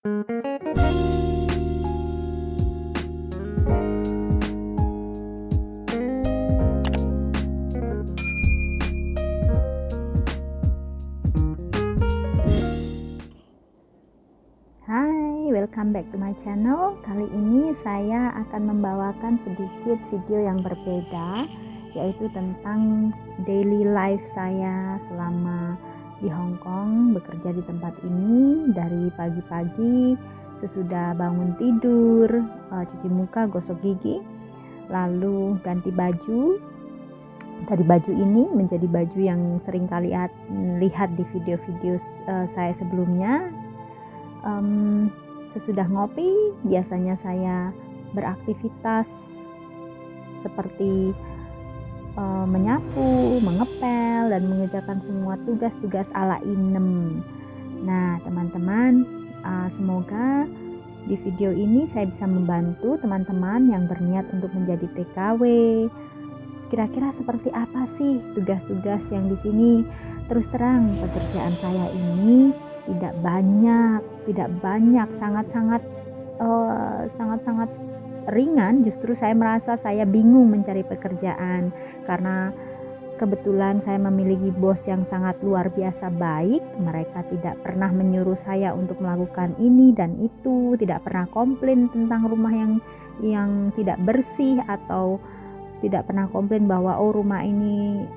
Hai, welcome back to my channel. Kali ini saya akan membawakan sedikit video yang berbeda, yaitu tentang daily life saya selama di Hong Kong bekerja di tempat ini. Dari pagi-pagi sesudah bangun tidur, cuci muka, gosok gigi, lalu ganti baju. Dari baju ini menjadi baju yang sering kali lihat di video-video saya sebelumnya. Sesudah ngopi, biasanya saya beraktivitas seperti menyapu, mengepel, dan mengerjakan semua tugas-tugas ala inem. Nah, teman-teman, semoga di video ini saya bisa membantu teman-teman yang berniat untuk menjadi TKW. Kira-kira seperti apa sih tugas-tugas yang di sini? Terus terang, pekerjaan saya ini tidak banyak, sangat-sangat ringan. Justru saya merasa saya bingung mencari pekerjaan karena kebetulan saya memiliki bos yang sangat luar biasa baik. Mereka tidak pernah menyuruh saya untuk melakukan ini dan itu, tidak pernah komplain tentang rumah yang tidak bersih, atau tidak pernah komplain bahwa rumah ini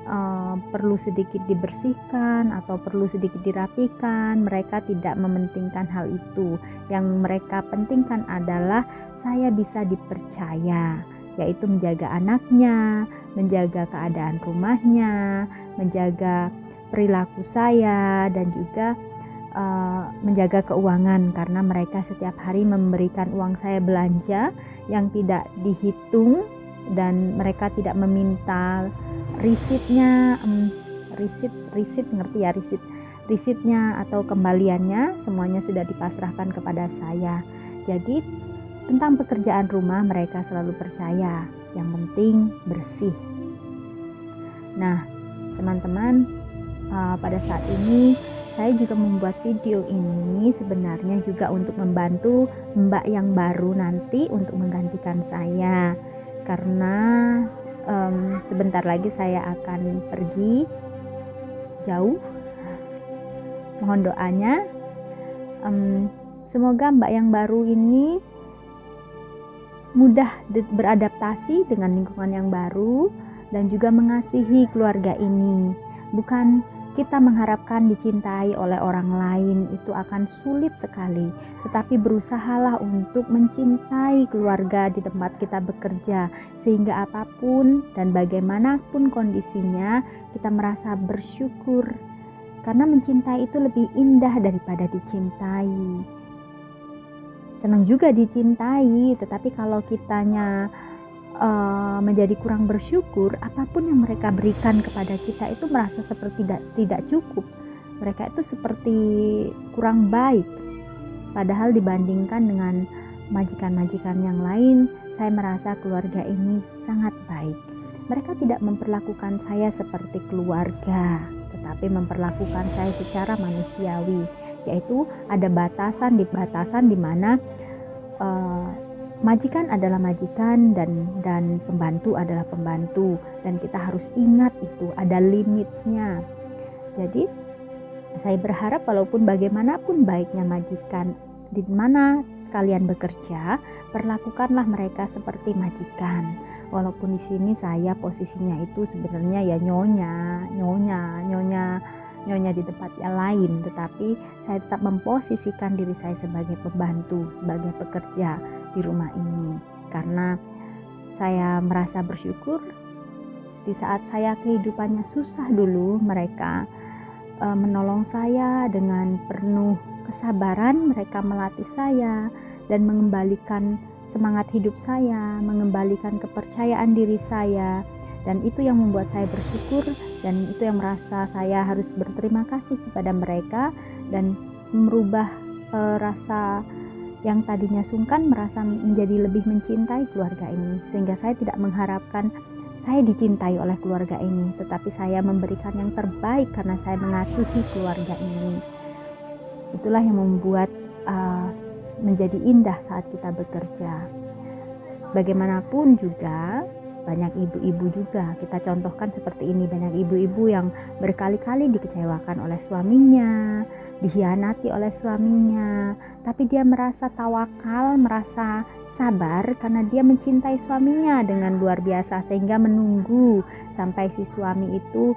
perlu sedikit dibersihkan atau perlu sedikit dirapikan. Mereka tidak mementingkan hal itu. Yang mereka pentingkan adalah saya bisa dipercaya, yaitu menjaga anaknya, menjaga keadaan rumahnya, menjaga perilaku saya, dan juga menjaga keuangan, karena mereka setiap hari memberikan uang saya belanja yang tidak dihitung, dan mereka tidak meminta risitnya, risitnya atau kembaliannya. Semuanya sudah dipasrahkan kepada saya. Jadi tentang pekerjaan rumah mereka selalu percaya, yang penting bersih. Nah, teman-teman, pada saat ini saya juga membuat video ini sebenarnya juga untuk membantu mbak yang baru nanti untuk menggantikan saya, karena sebentar lagi saya akan pergi jauh. Mohon doanya, semoga mbak yang baru ini mudah beradaptasi dengan lingkungan yang baru dan juga mengasihi keluarga ini. Bukan kita mengharapkan dicintai oleh orang lain, itu akan sulit sekali. Tetapi berusahalah untuk mencintai keluarga di tempat kita bekerja, sehingga apapun dan bagaimanapun kondisinya kita merasa bersyukur. Karena mencintai itu lebih indah daripada dicintai. Senang juga dicintai, tetapi kalau kitanya menjadi kurang bersyukur, apapun yang mereka berikan kepada kita itu merasa seperti tidak cukup. Mereka itu seperti kurang baik. Padahal dibandingkan dengan majikan-majikan yang lain, saya merasa keluarga ini sangat baik. Mereka tidak memperlakukan saya seperti keluarga, tetapi memperlakukan saya secara manusiawi, yaitu ada batasan di mana majikan adalah majikan dan pembantu adalah pembantu, dan kita harus ingat itu ada limitsnya. Jadi saya berharap walaupun bagaimanapun baiknya majikan di mana kalian bekerja, perlakukanlah mereka seperti majikan. Walaupun di sini saya posisinya itu sebenarnya ya nyonya di tempat yang lain, tetapi saya tetap memposisikan diri saya sebagai pembantu, sebagai pekerja di rumah ini, karena saya merasa bersyukur di saat saya kehidupannya susah dulu, mereka menolong saya dengan penuh kesabaran. Mereka melatih saya dan mengembalikan semangat hidup saya, mengembalikan kepercayaan diri saya, dan itu yang membuat saya bersyukur, dan itu yang merasa saya harus berterima kasih kepada mereka, dan merubah rasa yang tadinya sungkan merasa menjadi lebih mencintai keluarga ini, sehingga saya tidak mengharapkan saya dicintai oleh keluarga ini, tetapi saya memberikan yang terbaik karena saya mengasihi keluarga ini. Itulah yang membuat menjadi indah saat kita bekerja. Bagaimanapun juga banyak ibu-ibu juga, kita contohkan seperti ini, banyak ibu-ibu yang berkali-kali dikecewakan oleh suaminya, dikhianati oleh suaminya, tapi dia merasa tawakal, merasa sabar karena dia mencintai suaminya dengan luar biasa, sehingga menunggu sampai si suami itu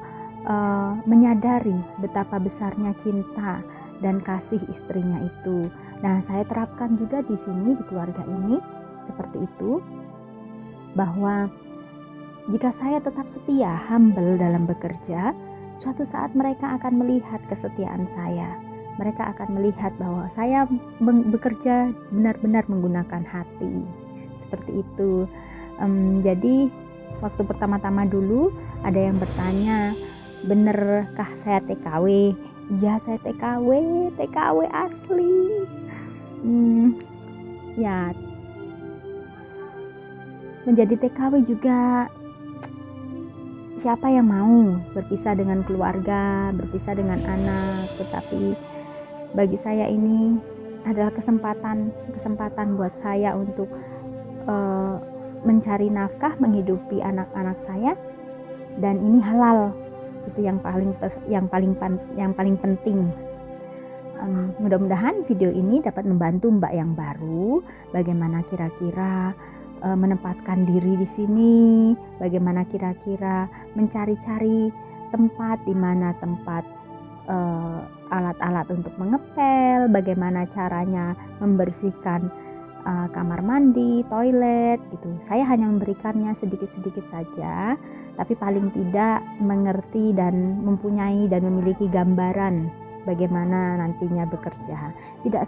menyadari betapa besarnya cinta dan kasih istrinya itu. Nah, saya terapkan juga di sini, di keluarga ini seperti itu, bahwa jika saya tetap setia, humble dalam bekerja, suatu saat mereka akan melihat kesetiaan saya. Mereka akan melihat bahwa saya bekerja benar-benar menggunakan hati. Seperti itu. Jadi waktu pertama-tama dulu ada yang bertanya, benerkah saya TKW? Ya, saya TKW asli. Ya, menjadi TKW juga, siapa yang mau berpisah dengan keluarga, berpisah dengan anak, tetapi bagi saya ini adalah kesempatan buat saya untuk mencari nafkah, menghidupi anak-anak saya, dan ini halal. Itu yang paling penting. Mudah-mudahan video ini dapat membantu Mbak yang baru, bagaimana kira-kira menempatkan diri di sini, bagaimana kira-kira mencari-cari tempat di mana tempat alat-alat untuk mengepel, bagaimana caranya membersihkan kamar mandi, toilet gitu. Saya hanya memberikannya sedikit-sedikit saja, tapi paling tidak mengerti dan mempunyai dan memiliki gambaran bagaimana nantinya bekerja. Tidak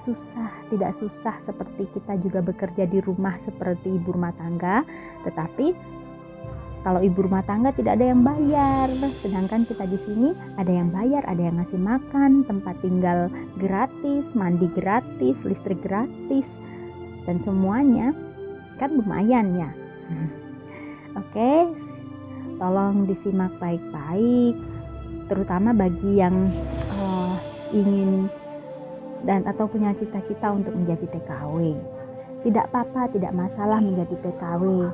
susah seperti kita juga bekerja di rumah seperti ibu rumah tangga, tetapi kalau ibu rumah tangga tidak ada yang bayar, sedangkan kita di sini ada yang bayar, ada yang ngasih makan, tempat tinggal gratis, mandi gratis, listrik gratis, dan semuanya kan lumayan ya. Oke, tolong disimak baik-baik, terutama bagi yang ingin dan atau punya cita-cita untuk menjadi TKW. Tidak apa-apa, tidak masalah menjadi TKW,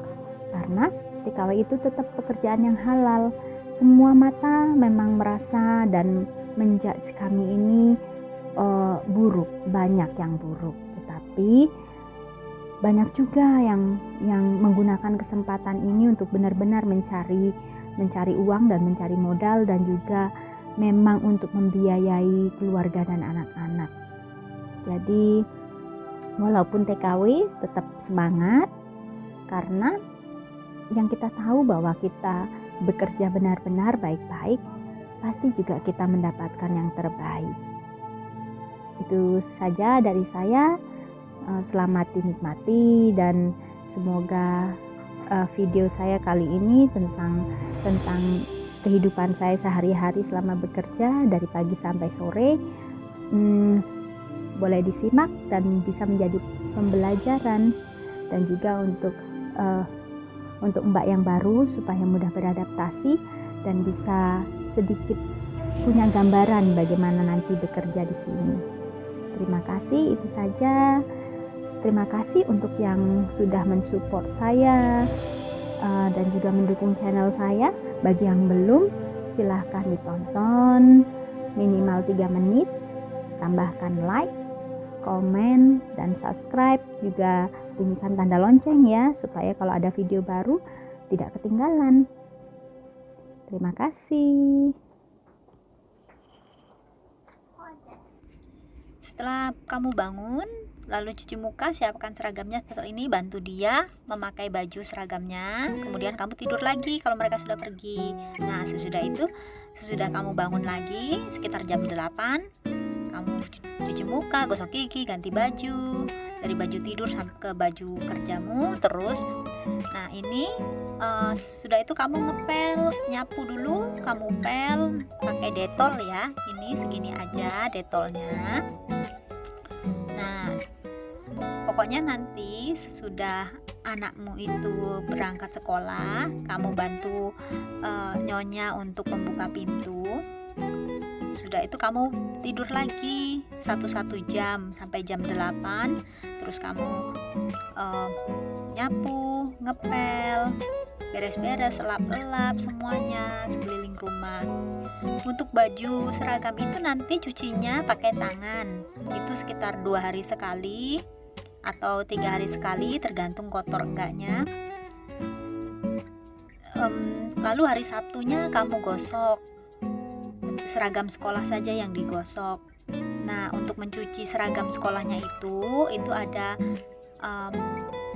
karena TKW itu tetap pekerjaan yang halal. Semua mata memang merasa dan menjudge kami ini buruk, banyak yang buruk, tetapi banyak juga yang menggunakan kesempatan ini untuk benar-benar mencari uang dan mencari modal, dan juga memang untuk membiayai keluarga dan anak-anak. Jadi walaupun TKW tetap semangat, karena yang kita tahu bahwa kita bekerja benar-benar baik-baik, pasti juga kita mendapatkan yang terbaik. Itu saja dari saya. Selamat dinikmati, dan semoga video saya kali ini tentang kehidupan saya sehari-hari selama bekerja dari pagi sampai sore boleh disimak dan bisa menjadi pembelajaran, dan juga untuk Mbak yang baru supaya mudah beradaptasi dan bisa sedikit punya gambaran bagaimana nanti bekerja di sini. Terima kasih, itu saja. Terima kasih untuk yang sudah mensupport saya dan juga mendukung channel saya. Bagi yang belum, silahkan ditonton minimal 3 menit, tambahkan like, komen, dan subscribe, juga bunyikan tanda lonceng ya, supaya kalau ada video baru tidak ketinggalan. Terima kasih. Setelah kamu bangun, lalu cuci muka, siapkan seragamnya seperti ini, bantu dia memakai baju seragamnya, kemudian kamu tidur lagi kalau mereka sudah pergi. Nah, sesudah kamu bangun lagi sekitar jam 8, kamu cuci muka, gosok gigi, ganti baju, dari baju tidur sampai ke baju kerjamu terus. Nah, ini sudah itu kamu ngepel, nyapu dulu, kamu pel pakai detol ya, ini segini aja detolnya. Nah, pokoknya nanti sesudah anakmu itu berangkat sekolah, kamu bantu nyonya untuk membuka pintu. Sudah itu kamu tidur lagi 1 jam sampai jam 8. Terus kamu nyapu, ngepel, beres-beres, elap-elap semuanya sekeliling rumah. Untuk baju seragam itu nanti cucinya pakai tangan. Itu sekitar 2 hari sekali atau 3 hari sekali, tergantung kotor enggaknya. Lalu hari Sabtunya kamu gosok. Seragam sekolah saja yang digosok. Nah, untuk mencuci seragam sekolahnya itu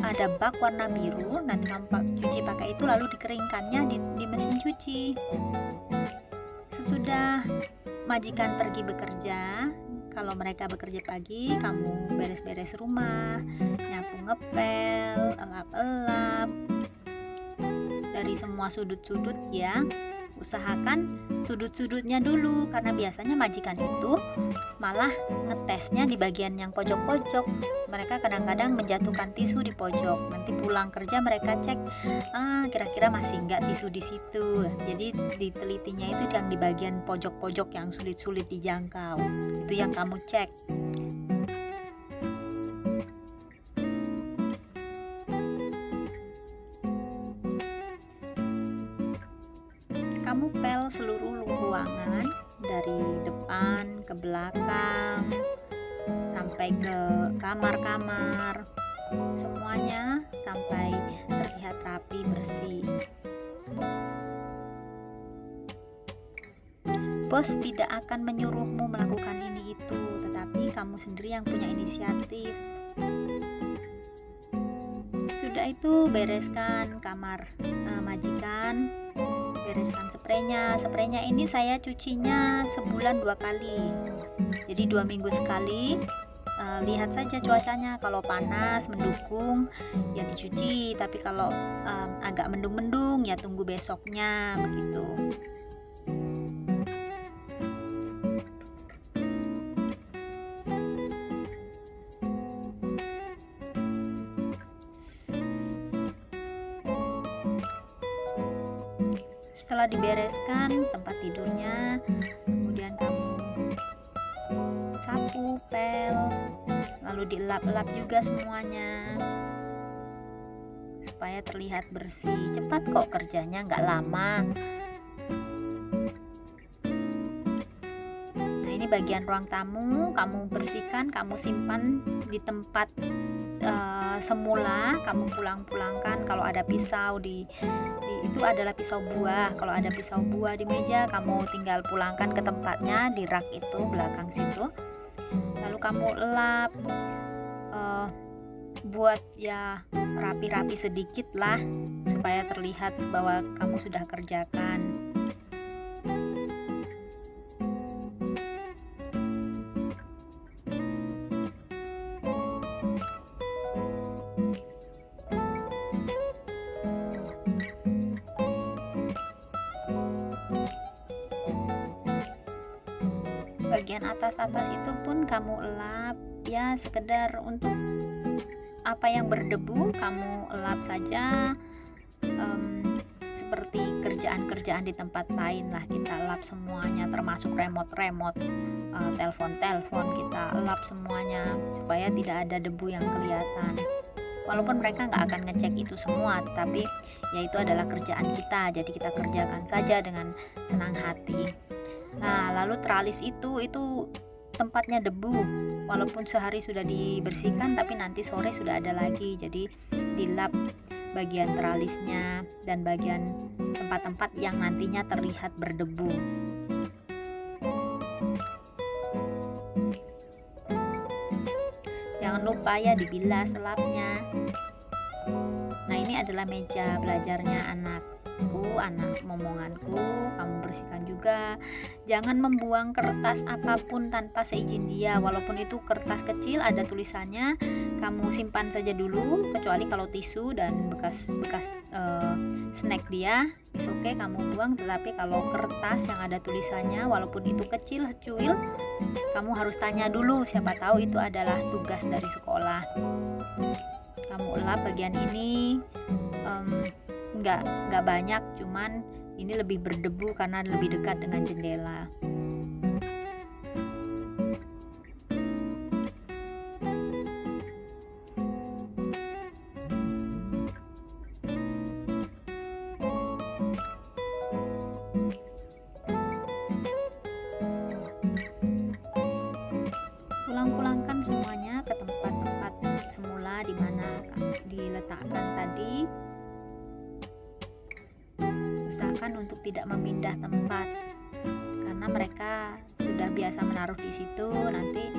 ada bak warna biru. Nanti kamu cuci pakai itu, lalu dikeringkannya di mesin cuci. Sesudah majikan pergi bekerja, kalau mereka bekerja pagi, kamu beres-beres rumah, nyapu, ngepel, elap-elap dari semua sudut-sudut ya. Usahakan sudut-sudutnya dulu, karena biasanya majikan itu malah ngetesnya di bagian yang pojok-pojok. Mereka kadang-kadang menjatuhkan tisu di pojok. Nanti pulang kerja mereka cek, kira-kira masih enggak tisu di situ. Jadi ditelitinya itu yang di bagian pojok-pojok yang sulit-sulit dijangkau. Itu yang kamu cek. Kamu pel seluruh ruangan dari depan ke belakang sampai ke kamar-kamar, semuanya sampai terlihat rapi, bersih. Bos tidak akan menyuruhmu melakukan ini itu, tetapi kamu sendiri yang punya inisiatif. Sudah itu bereskan kamar majikan, bereskan spraynya. Spraynya ini saya cucinya sebulan 2 kali, jadi 2 minggu sekali. Lihat saja cuacanya, kalau panas mendukung ya dicuci, tapi kalau agak mendung-mendung ya tunggu besoknya, begitu. Setelah dibereskan tempat tidurnya, kemudian kamu sapu, pel, lalu dielap-elap juga semuanya supaya terlihat bersih. Cepat kok kerjanya, nggak lama. Nah, ini bagian ruang tamu, kamu bersihkan, kamu simpan di tempat semula. Kamu pulang-pulangkan. Kalau ada pisau itu adalah pisau buah. Kalau ada pisau buah di meja, kamu tinggal pulangkan ke tempatnya di rak itu belakang situ. Lalu kamu elap, buat ya rapi-rapi sedikit lah supaya terlihat bahwa kamu sudah kerjakan. Bagian atas-atas itu pun kamu elap, ya sekedar untuk apa yang berdebu kamu elap saja. Seperti kerjaan-kerjaan di tempat lain lah, kita elap semuanya, termasuk remote-remote, telepon-telepon, kita elap semuanya supaya tidak ada debu yang kelihatan. Walaupun mereka nggak akan ngecek itu semua, tapi ya itu adalah kerjaan kita, jadi kita kerjakan saja dengan senang hati. Nah, lalu teralis itu tempatnya debu. Walaupun sehari sudah dibersihkan, tapi nanti sore sudah ada lagi. Jadi dilap bagian teralisnya dan bagian tempat-tempat yang nantinya terlihat berdebu. Jangan lupa ya dibilas selapnya. Nah, ini adalah meja belajarnya anak momonganku, kamu bersihkan juga. Jangan membuang kertas apapun tanpa seizin dia, walaupun itu kertas kecil ada tulisannya, kamu simpan saja dulu, kecuali kalau tisu dan bekas snack dia, is oke kamu buang. Tetapi kalau kertas yang ada tulisannya, walaupun itu kecil secuil, kamu harus tanya dulu, siapa tahu itu adalah tugas dari sekolah. Kamu elap bagian ini, nggak banyak, cuman ini lebih berdebu karena lebih dekat dengan jendela. disarankan untuk tidak memindah tempat karena mereka sudah biasa menaruh di situ, nanti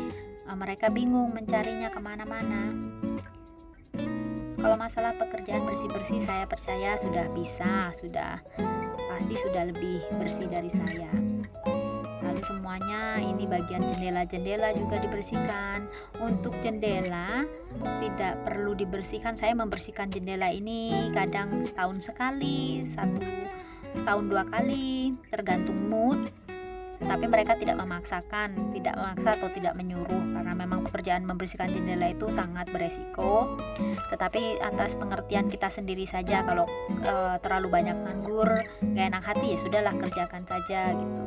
mereka bingung mencarinya kemana-mana. Kalau masalah pekerjaan bersih-bersih, saya percaya sudah bisa, pasti sudah lebih bersih dari saya. Lalu semuanya ini bagian jendela-jendela juga dibersihkan. Untuk jendela tidak perlu dibersihkan, saya membersihkan jendela ini kadang setahun sekali, setahun 2 kali, tergantung mood. Tetapi mereka tidak memaksa atau tidak menyuruh, karena memang pekerjaan membersihkan jendela itu sangat beresiko. Tetapi atas pengertian kita sendiri saja, kalau terlalu banyak nganggur, gak enak hati, ya sudahlah, kerjakan saja gitu.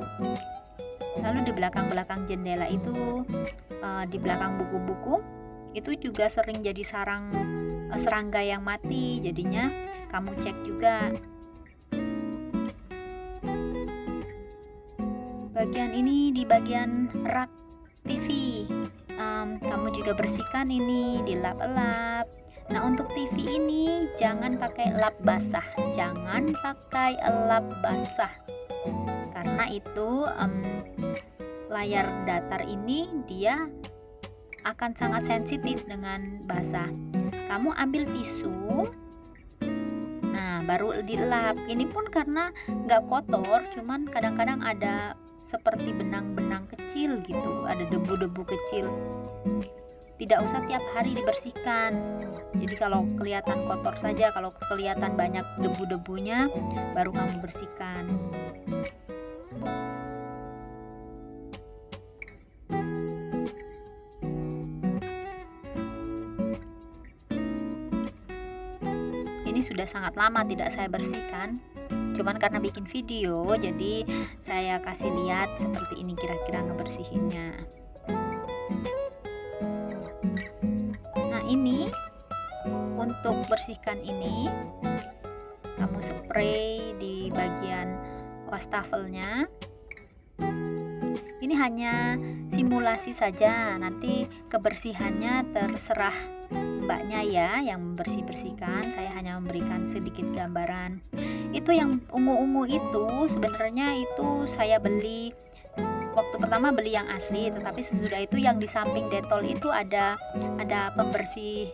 Lalu di belakang jendela itu, di belakang buku-buku itu juga sering jadi sarang serangga yang mati, jadinya kamu cek juga. Bagian ini di bagian rak TV, kamu juga bersihkan ini, dilap-lap. Nah, untuk TV ini jangan pakai lap basah, karena itu layar datar ini dia akan sangat sensitif dengan basah. Kamu ambil tisu, nah baru dilap. Ini pun karena nggak kotor, cuman kadang-kadang ada seperti benang-benang kecil gitu, ada debu-debu kecil. Tidak usah tiap hari dibersihkan. Jadi kalau kelihatan kotor saja, kalau kelihatan banyak debu-debunya baru kamu bersihkan. Ini sudah sangat lama tidak saya bersihkan, cuman karena bikin video jadi saya kasih lihat seperti ini kira-kira ngebersihinnya. Nah, ini untuk bersihkan ini kamu spray di bagian wastafelnya. Ini hanya simulasi saja, nanti kebersihannya terserah mbaknya ya yang bersihkan. Saya hanya memberikan sedikit gambaran. Itu yang ungu-ungu itu sebenarnya itu saya beli waktu pertama, beli yang asli, tetapi sesudah itu yang di samping Dettol itu ada pembersih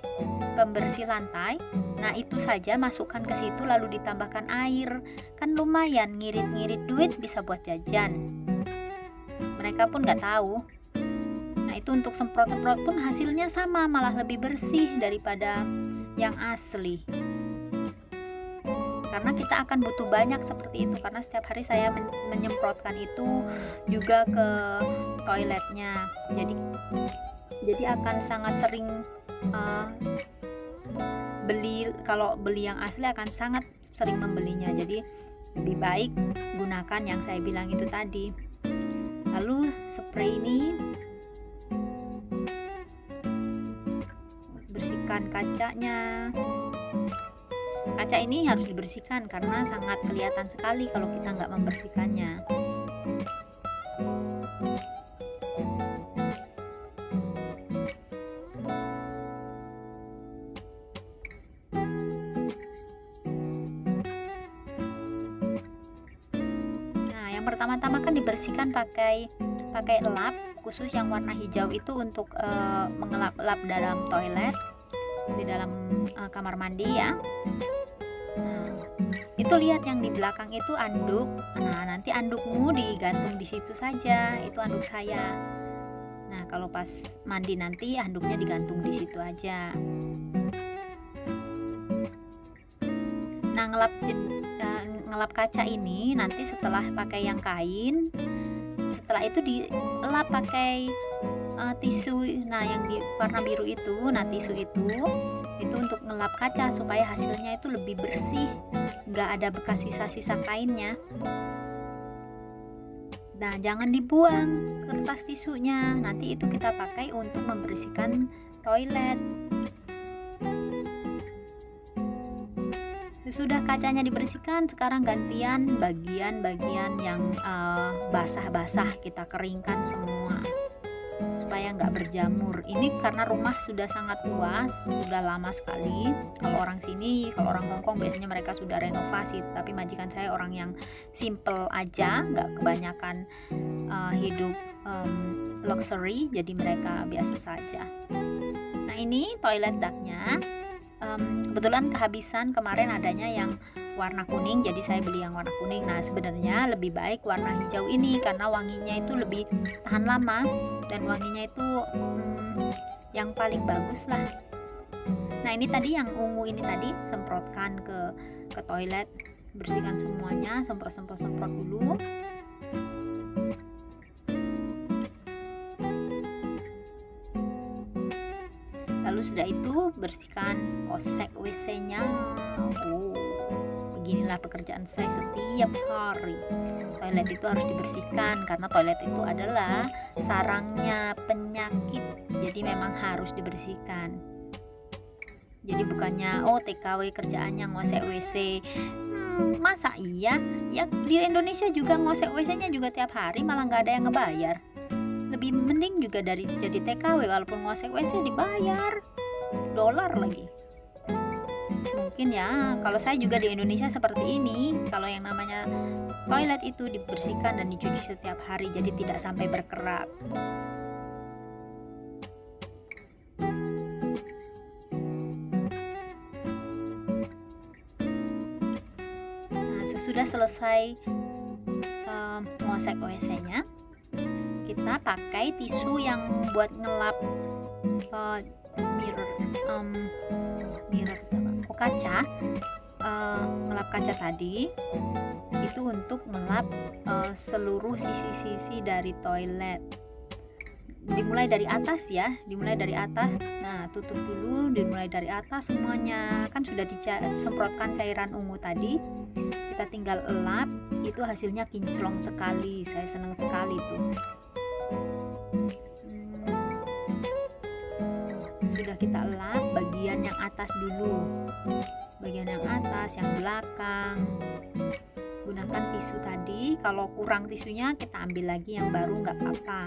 lantai. Nah, itu saja masukkan ke situ lalu ditambahkan air, kan lumayan, ngirit-ngirit duit bisa buat jajan. Mereka pun nggak tahu. Nah, itu untuk semprot-semprot pun hasilnya sama, malah lebih bersih daripada yang asli. Karena kita akan butuh banyak seperti itu, karena setiap hari saya menyemprotkan itu juga ke toiletnya. Jadi akan sangat sering kalau beli yang asli akan sangat sering membelinya. Jadi lebih baik gunakan yang saya bilang itu tadi. Lalu spray ini bersihkan kacanya. Kaca ini harus dibersihkan karena sangat kelihatan sekali kalau kita nggak membersihkannya. Nah, yang pertama-tama kan dibersihkan pakai lap khusus yang warna hijau itu untuk mengelap-elap dalam toilet, di dalam kamar mandi ya. Nah, itu lihat yang di belakang itu anduk. Nah, nanti andukmu digantung di situ saja. Itu anduk saya. Nah, kalau pas mandi nanti anduknya digantung di situ aja. Nah, ngelap kaca ini nanti setelah pakai yang kain, setelah itu dilap pakai tisu. Nah, yang di warna biru itu, nah tisu itu untuk ngelap kaca supaya hasilnya itu lebih bersih, nggak ada bekas sisa-sisa kainnya. Nah, jangan dibuang kertas tisunya, nanti itu kita pakai untuk membersihkan toilet. Sesudah kacanya dibersihkan, sekarang gantian bagian-bagian yang basah-basah kita keringkan semua. supaya nggak berjamur. Ini karena rumah sudah sangat luas, sudah lama sekali. Kalau orang sini, kalau orang Hongkong biasanya mereka sudah renovasi, tapi majikan saya orang yang simple aja, nggak kebanyakan hidup luxury, jadi mereka biasa saja. Nah, ini toilet ductnya. Kebetulan kehabisan kemarin adanya yang warna kuning, jadi saya beli yang warna kuning. Nah, sebenarnya lebih baik warna hijau ini karena wanginya itu lebih tahan lama dan wanginya itu yang paling bagus lah. Nah, ini tadi yang ungu ini tadi semprotkan ke toilet, bersihkan semuanya, semprot dulu. Lalu sudah itu bersihkan kosek WC-nya. Beginilah pekerjaan saya setiap hari. Toilet itu harus dibersihkan karena toilet itu adalah sarangnya penyakit. Jadi memang harus dibersihkan. Jadi bukannya TKW kerjaannya ngosek WC. Masa iya? Ya di Indonesia juga ngosek WC-nya juga tiap hari, malah nggak ada yang ngebayar. Lebih mending juga dari jadi TKW, walaupun ngosek WC dibayar $, lagi. Mungkin ya, kalau saya juga di Indonesia seperti ini. Kalau yang namanya toilet itu dibersihkan dan dicuci setiap hari, jadi tidak sampai berkerak. Nah, sesudah selesai ngosek WC-nya, kita pakai tisu yang buat ngelap kaca, ngelap kaca tadi itu untuk ngelap seluruh sisi-sisi dari toilet. Dimulai dari atas ya, Nah, tutup dulu, dimulai dari atas semuanya. Kan sudah disemprotkan cairan ungu tadi, kita tinggal elap. Itu hasilnya kinclong sekali, saya senang sekali tuh. Sudah kita elap bagian yang atas dulu, bagian yang atas, yang belakang. Gunakan tisu tadi, kalau kurang tisunya kita ambil lagi yang baru, nggak apa-apa.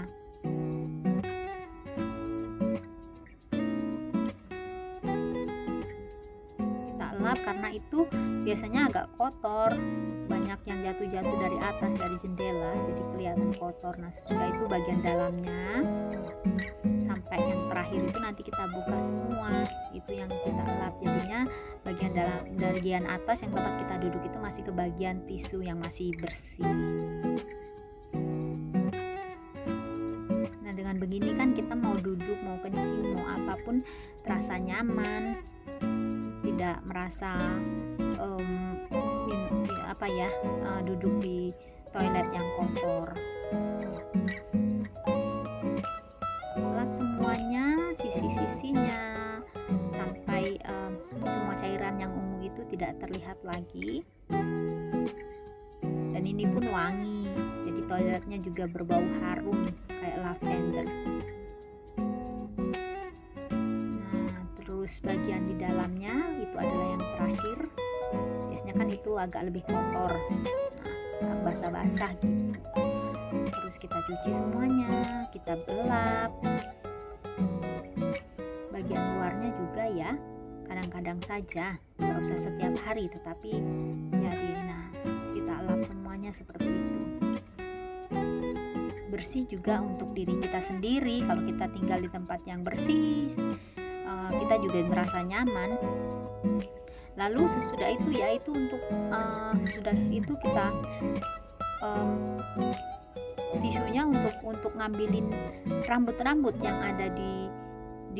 Kita elap karena itu biasanya agak kotor, banyak yang jatuh-jatuh dari atas, dari jendela, jadi kelihatan kotor. Nah, sudah itu bagian dalamnya sampai yang terakhir itu nanti kita buka semua, itu yang kita elap. Jadinya bagian atas yang tempat kita duduk itu masih ke bagian tisu yang masih bersih. Nah, dengan begini kan kita mau duduk, mau kencing, mau apapun terasa nyaman, tidak merasa duduk di toilet yang kotor. Semuanya, sisi-sisinya, sampai semua cairan yang ungu itu tidak terlihat lagi. Dan ini pun wangi, jadi toiletnya juga berbau harum kayak lavender. Nah, terus bagian di dalamnya itu adalah yang terakhir. Biasanya kan itu agak lebih kotor, basah-basah gitu. Terus kita cuci semuanya, kita belap. Bagian luarnya juga ya, kadang-kadang saja, nggak usah setiap hari, tetapi jadi kita elap semuanya seperti itu. Bersih juga untuk diri kita sendiri. Kalau kita tinggal di tempat yang bersih, kita juga merasa nyaman. Lalu sesudah itu ya, itu untuk sesudah itu kita tisunya untuk ngambilin rambut-rambut yang ada di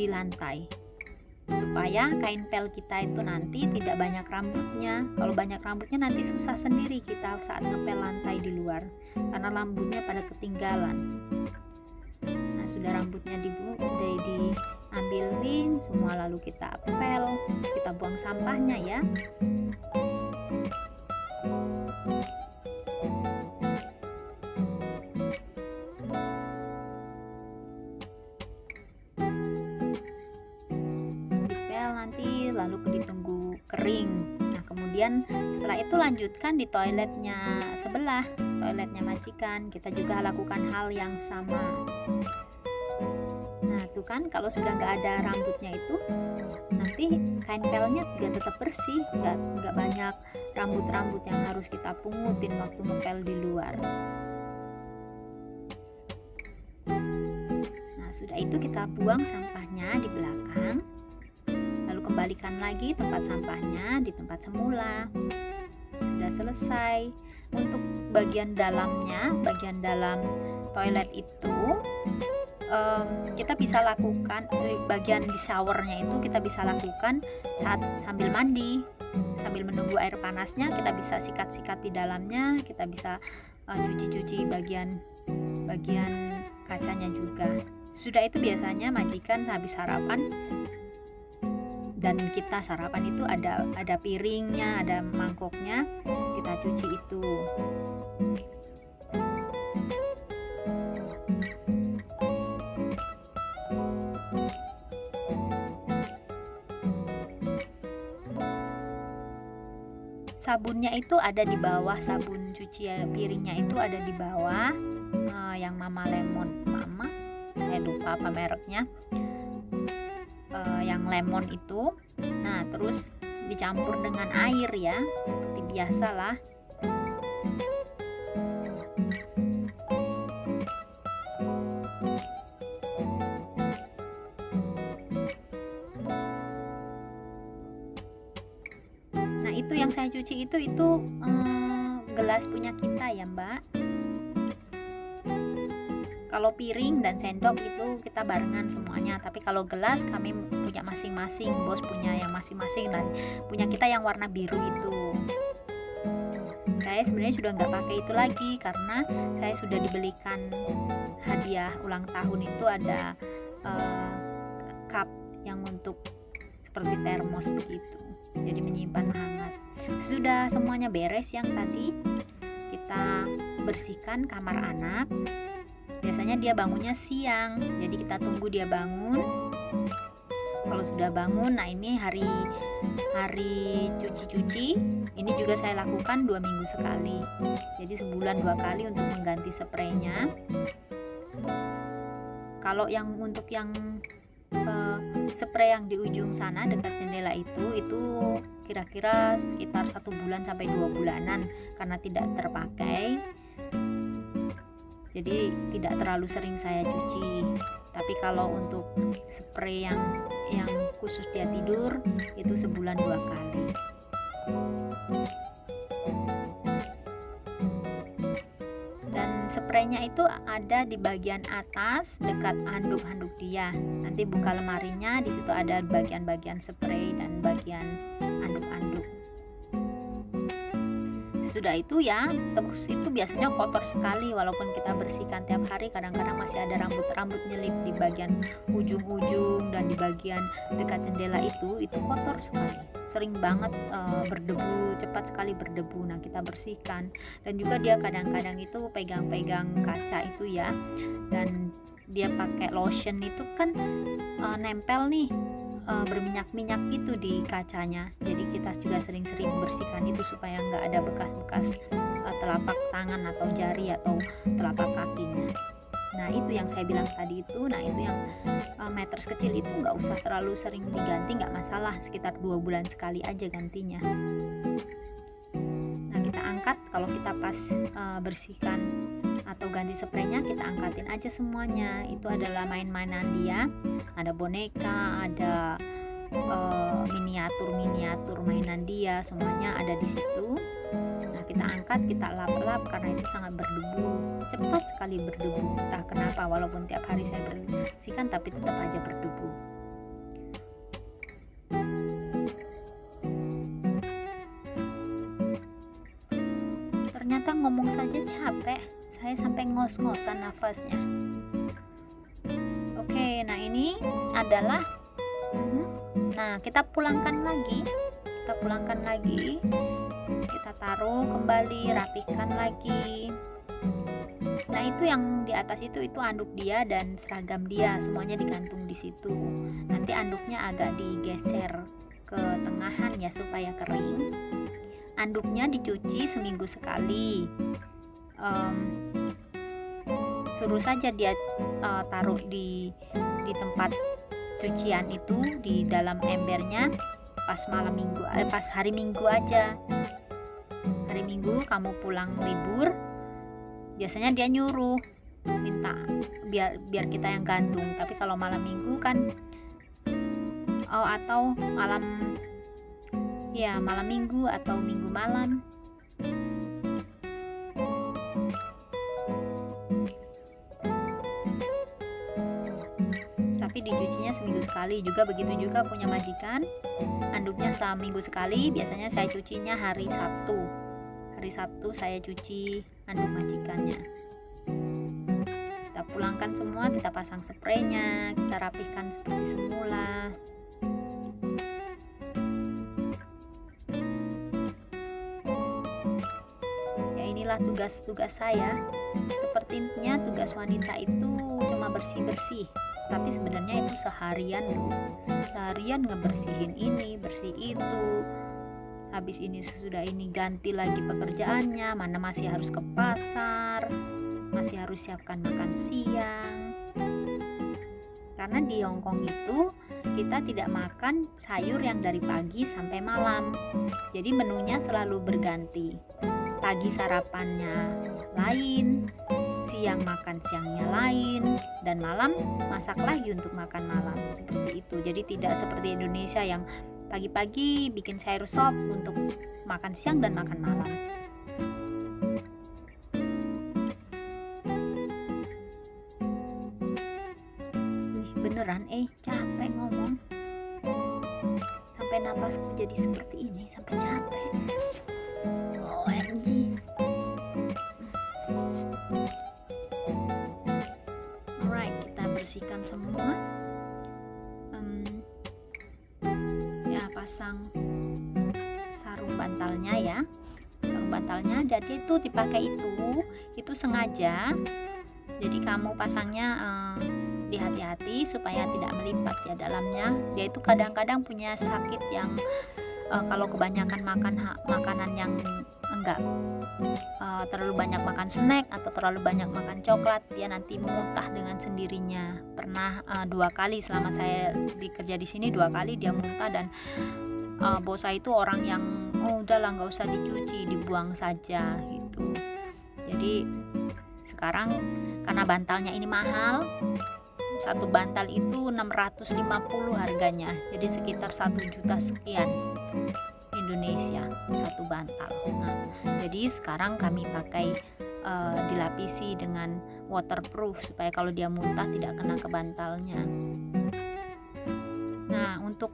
lantai, supaya kain pel kita itu nanti tidak banyak rambutnya. Kalau banyak rambutnya nanti susah sendiri kita saat ngepel lantai di luar, karena rambutnya pada ketinggalan. Nah, sudah rambutnya diambilin semua, lalu kita pel, kita buang sampahnya ya. Lalu ditunggu kering. Nah, kemudian setelah itu lanjutkan di toiletnya sebelah, toiletnya majikan. Kita juga lakukan hal yang sama. itu kan, kalau sudah nggak ada rambutnya itu nanti kain pelnya juga tetap bersih, nggak banyak rambut-rambut yang harus kita pungutin waktu ngepel di luar. Nah, sudah itu kita buang sampahnya di belakang, lalu kembalikan lagi tempat sampahnya di tempat semula. Sudah selesai. Untuk bagian dalamnya, bagian dalam toilet itu kita bisa lakukan, bagian di showernya itu kita bisa lakukan saat sambil mandi, sambil menunggu air panasnya. Kita bisa sikat-sikat di dalamnya, kita bisa cuci-cuci bagian kacanya juga. Sudah itu biasanya majikan habis sarapan, dan kita sarapan itu ada piringnya, ada mangkoknya, kita cuci itu. Sabunnya itu ada di bawah, sabun cuci piringnya itu ada di bawah, yang Mama Lemon, saya lupa apa mereknya, yang lemon itu. Nah, terus dicampur dengan air ya, seperti biasa lah. Nah, itu yang saya cuci itu gelas punya kita ya, Mbak. Kalau piring dan sendok itu kita barengan semuanya, tapi kalau gelas kami punya masing-masing, bos punya yang masing-masing, dan punya kita yang warna biru itu. Saya sebenarnya sudah nggak pakai itu lagi karena saya sudah dibelikan hadiah ulang tahun itu ada cup yang untuk seperti termos begitu, jadi menyimpan hangat. Sudah semuanya beres yang tadi, kita bersihkan kamar anak. Biasanya dia bangunnya siang, jadi kita tunggu dia bangun. Kalau sudah bangun, nah ini hari cuci-cuci. Ini juga saya lakukan 2 minggu sekali, jadi sebulan 2 kali untuk mengganti spraynya. Kalau untuk yang spray yang di ujung sana dekat jendela itu kira-kira sekitar 1 bulan sampai 2 bulanan karena tidak terpakai. Jadi tidak terlalu sering saya cuci. Tapi kalau untuk spray yang khusus dia tidur itu sebulan 2 kali. Dan spraynya itu ada di bagian atas dekat handuk-handuk dia. Nanti buka lemarinya, di situ ada bagian-bagian spray dan bagian handuk-handuk. Sudah itu ya, terus itu biasanya kotor sekali walaupun kita bersihkan tiap hari. Kadang-kadang masih ada rambut-rambut nyelip di bagian ujung-ujung dan di bagian dekat jendela itu kotor sekali, sering banget berdebu, cepat sekali berdebu. Nah, kita bersihkan. Dan juga dia kadang-kadang itu pegang-pegang kaca itu ya, dan dia pakai lotion itu kan nempel nih, berminyak-minyak itu di kacanya. Jadi kita juga sering-sering bersihkan itu supaya nggak ada bekas-bekas telapak tangan atau jari atau telapak kakinya. Nah, itu yang saya bilang tadi itu. Nah, itu yang meters kecil itu nggak usah terlalu sering diganti, nggak masalah, sekitar 2 bulan sekali aja gantinya. Nah, kita angkat kalau kita pas bersihkan atau ganti spraynya, kita angkatin aja semuanya. Itu adalah main-mainan dia, ada boneka, ada miniatur mainan dia, semuanya ada di situ. Nah, kita angkat, kita lap-lap karena itu sangat berdebu, cepat sekali berdebu. Entah kenapa, walaupun tiap hari saya bersihkan tapi tetap aja berdebu. Ternyata ngomong saja capek, saya sampai ngos-ngosan nafasnya. Oke, nah ini adalah nah, kita pulangkan lagi, kita taruh kembali, rapikan lagi. Nah, itu yang di atas itu anduk dia dan seragam dia, semuanya digantung di situ. Nanti anduknya agak digeser ke tengahan ya supaya kering. Anduknya dicuci seminggu sekali. Suruh saja dia taruh di di tempat cucian itu, di dalam embernya pas malam minggu, pas hari Minggu aja. Hari Minggu kamu pulang libur, biasanya dia nyuruh minta biar kita yang gantung. Tapi kalau malam Minggu kan atau malam Minggu atau Minggu malam, tapi dicucinya seminggu sekali. Juga begitu juga punya majikan, anduknya seminggu sekali. Biasanya saya cucinya hari Sabtu saya cuci anduk majikannya. Kita pulangkan semua, kita pasang spraynya, kita rapihkan seperti semula. Ya, inilah tugas-tugas saya. Sepertinya tugas wanita itu cuma bersih-bersih, tapi sebenarnya itu seharian loh. Seharian ngebersihin ini, bersih itu. Habis ini sesudah ini ganti lagi pekerjaannya, mana masih harus ke pasar, masih harus siapkan makan siang. Karena di Hongkong itu kita tidak makan sayur yang dari pagi sampai malam. Jadi menunya selalu berganti. Pagi sarapannya lain, siang makan siangnya lain, dan malam masak lagi untuk makan malam. Seperti itu. Jadi tidak seperti Indonesia yang pagi-pagi bikin sayur sop untuk makan siang dan makan malam. Beneran capek ngomong. Sampai napasku jadi seperti ini, sampai capek. OMG. Alright, kita bersihkan semua. Pasang sarung bantalnya ya. Sarung bantalnya jadi itu dipakai itu sengaja. Jadi kamu pasangnya hati-hati supaya tidak melipat ya dalamnya. Dia itu kadang-kadang punya sakit yang kalau kebanyakan makanan yang enggak terlalu banyak makan snack atau terlalu banyak makan coklat, dia nanti muntah dengan sendirinya. Pernah 2 kali selama saya kerja di sini, 2 kali dia muntah. Dan bos saya itu orang yang udahlah nggak usah dicuci, dibuang saja gitu. Jadi sekarang karena bantalnya ini mahal, satu bantal itu 650 harganya, jadi sekitar 1 juta sekian Indonesia satu bantal. Nah, jadi sekarang kami pakai dilapisi dengan waterproof supaya kalau dia muntah tidak kena ke bantalnya. Nah, untuk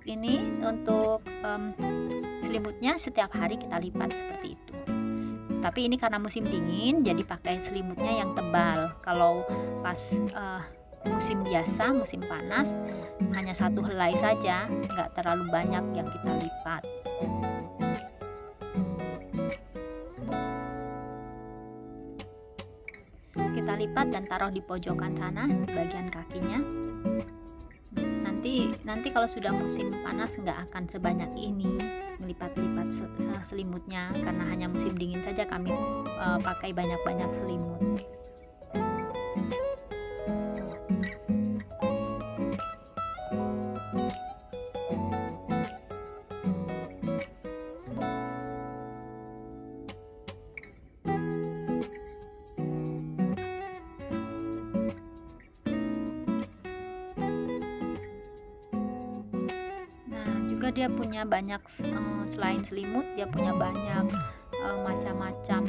selimutnya setiap hari kita lipat seperti itu. Tapi ini karena musim dingin, jadi pakai selimutnya yang tebal. Kalau pas musim biasa, musim panas, hanya 1 helai saja, nggak terlalu banyak yang kita lipat. Kita lipat dan taruh di pojokan sana, di bagian kakinya. Nanti kalau sudah musim panas nggak akan sebanyak ini melipat-lipat selimutnya, karena hanya musim dingin saja kami pakai banyak-banyak selimut. Dia punya banyak selain selimut, dia punya banyak macam-macam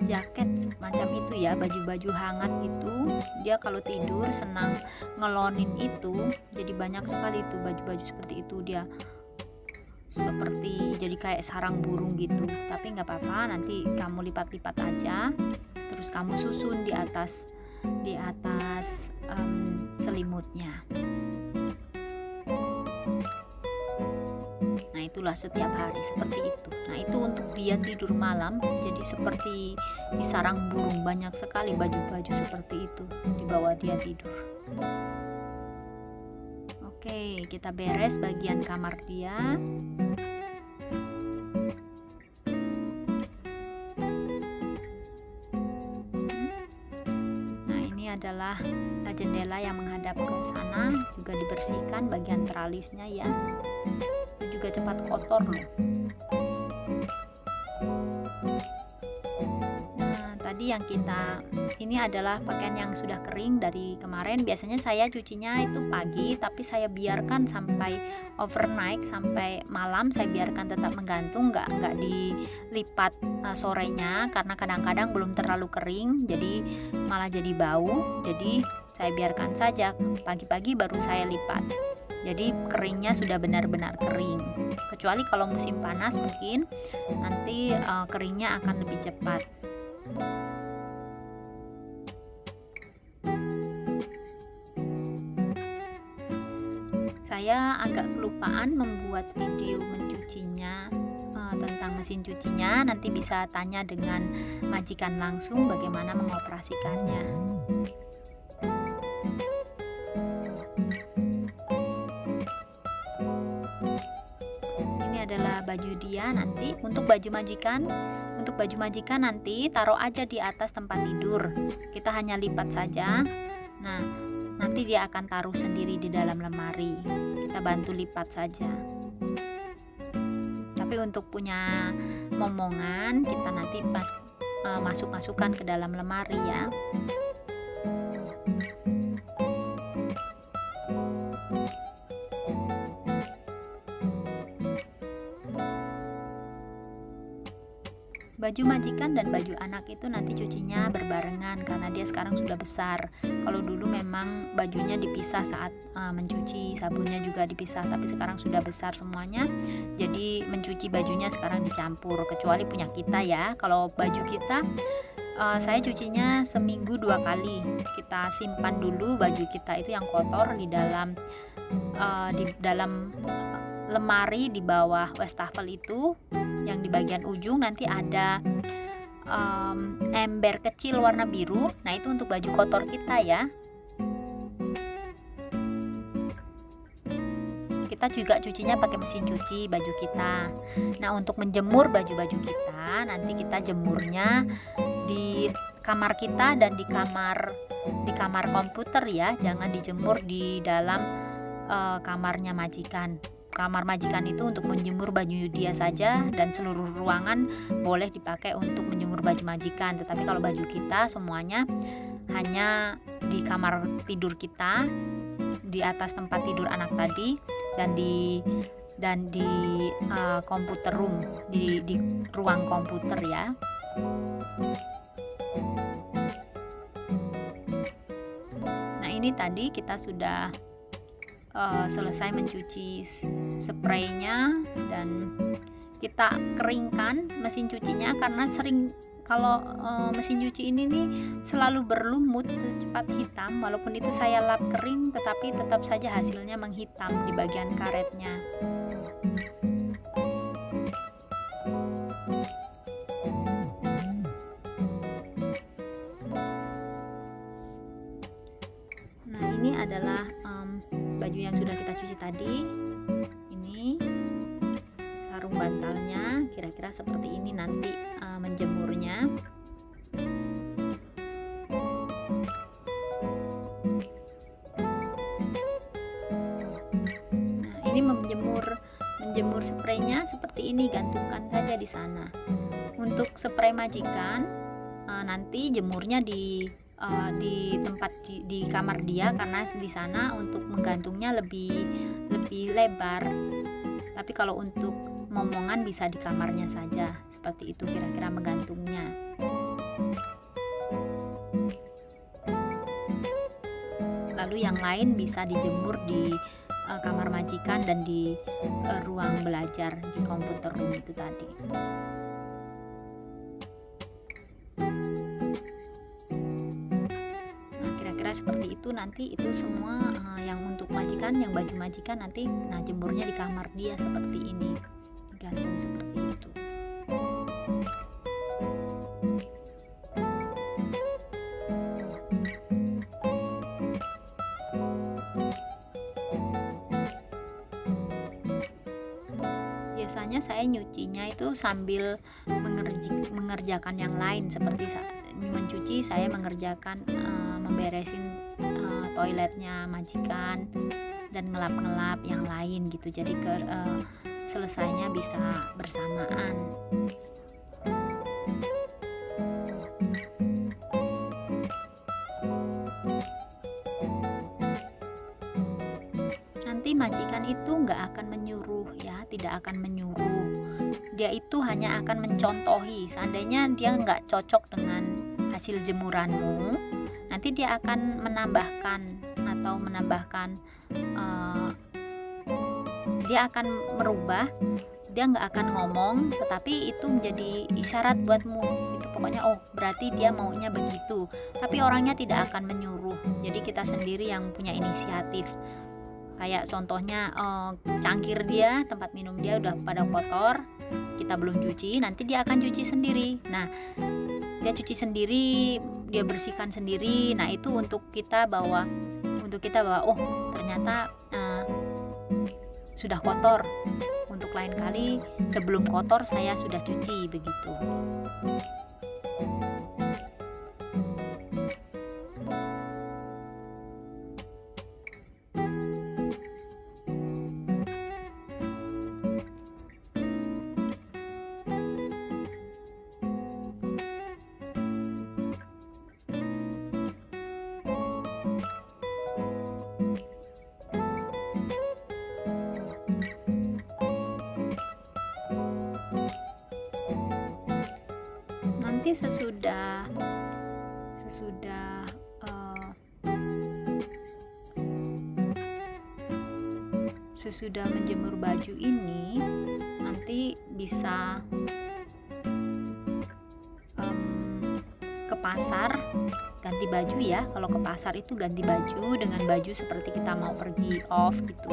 jaket macam itu ya, baju-baju hangat gitu. Dia kalau tidur senang ngelonin itu, jadi banyak sekali itu baju-baju seperti itu. Dia seperti jadi kayak sarang burung gitu, tapi nggak apa-apa, nanti kamu lipat-lipat aja, terus kamu susun di atas selimutnya. Nah, itulah setiap hari seperti itu. Nah, itu untuk dia tidur malam, jadi seperti di sarang burung, banyak sekali baju-baju seperti itu di bawah dia tidur. Oke, kita beres bagian kamar dia. Nah, ini adalah adalah jendela yang menghadap ke sana, juga dibersihkan bagian tralisnya ya. Itu juga cepat kotor loh. Nah, tadi yang ini adalah pakaian yang sudah kering dari kemarin. Biasanya saya cucinya itu pagi, tapi saya biarkan sampai overnight, sampai malam saya biarkan tetap menggantung, nggak dilipat sorenya, karena kadang-kadang belum terlalu kering, jadi malah jadi bau. Jadi saya biarkan saja, pagi-pagi baru saya lipat. Jadi keringnya sudah benar-benar kering. Kecuali kalau musim panas mungkin nanti keringnya akan lebih cepat. Saya agak kelupaan membuat video mencucinya, tentang mesin cucinya. Nanti bisa tanya dengan majikan langsung bagaimana mengoperasikannya. Ini adalah baju dia nanti. Untuk baju majikan nanti taruh aja di atas tempat tidur. Kita hanya lipat saja. Nah, nanti dia akan taruh sendiri di dalam lemari. Kita bantu lipat saja. Tapi untuk punya momongan kita nanti masukkan ke dalam lemari ya. Baju majikan dan baju anak itu nanti cucinya berbarengan karena dia sekarang sudah besar. Kalau dulu memang bajunya dipisah saat mencuci, sabunnya juga dipisah, tapi sekarang sudah besar semuanya. Jadi mencuci bajunya sekarang dicampur, kecuali punya kita ya. Kalau baju kita saya cucinya seminggu 2 kali. Kita simpan dulu baju kita itu yang kotor di dalam lemari di bawah wastafel itu, yang di bagian ujung nanti ada ember kecil warna biru. Nah, itu untuk baju kotor kita ya. Kita juga cucinya pakai mesin cuci baju kita. Nah, untuk menjemur baju-baju kita, nanti kita jemurnya di kamar kita dan di kamar komputer ya. Jangan dijemur di dalam kamarnya majikan. Kamar majikan itu untuk menjemur baju dia saja, dan seluruh ruangan boleh dipakai untuk menjemur baju majikan. Tetapi kalau baju kita semuanya hanya di kamar tidur kita, di atas tempat tidur anak tadi, dan di komputer room, di ruang komputer ya. Nah, ini tadi kita sudah selesai mencuci spraynya dan kita keringkan mesin cucinya, karena sering kalau mesin cuci ini nih selalu berlumut cepat hitam. Walaupun itu saya lap kering, tetapi tetap saja hasilnya menghitam di bagian karetnya. Nah, ini adalah baju yang sudah kita cuci tadi. Ini sarung bantalnya, kira-kira seperti ini nanti menjemurnya. Nah, ini menjemur spraynya seperti ini, gantungkan saja di sana. Untuk spray majikan nanti jemurnya di tempat di kamar dia, karena di sana untuk menggantungnya lebih lebar. Tapi kalau untuk momongan bisa di kamarnya saja, seperti itu kira-kira menggantungnya. Lalu yang lain bisa dijemur di kamar majikan dan di ruang belajar di komputer room itu tadi. Seperti itu nanti, itu semua yang untuk majikan, yang baju majikan nanti jemurnya di kamar dia seperti ini, digantung seperti itu. Biasanya saya nyucinya itu sambil mengerjakan yang lain, seperti mencuci saya mengerjakan memberesin toiletnya majikan dan ngelap-ngelap yang lain gitu. Jadi selesainya bisa bersamaan. Nanti majikan itu nggak akan menyuruh ya, tidak akan menyuruh. Dia itu hanya akan mencontohi. Seandainya dia nggak cocok dengan hasil jemuranmu, nanti dia akan menambahkan dia akan merubah. Dia nggak akan ngomong, tetapi itu menjadi isyarat buatmu. Itu pokoknya, oh berarti dia maunya begitu. Tapi orangnya tidak akan menyuruh. Jadi kita sendiri yang punya inisiatif. Kayak contohnya cangkir dia, tempat minum dia udah pada kotor, kita belum cuci, nanti dia akan cuci sendiri. Nah, dia cuci sendiri, dia bersihkan sendiri. Nah, itu untuk kita bawa oh ternyata sudah kotor. Untuk lain kali sebelum kotor saya sudah cuci, begitu. Nanti sesudah menjemur baju ini, nanti bisa ke pasar ganti baju ya. Kalau ke pasar itu ganti baju dengan baju seperti kita mau pergi off gitu.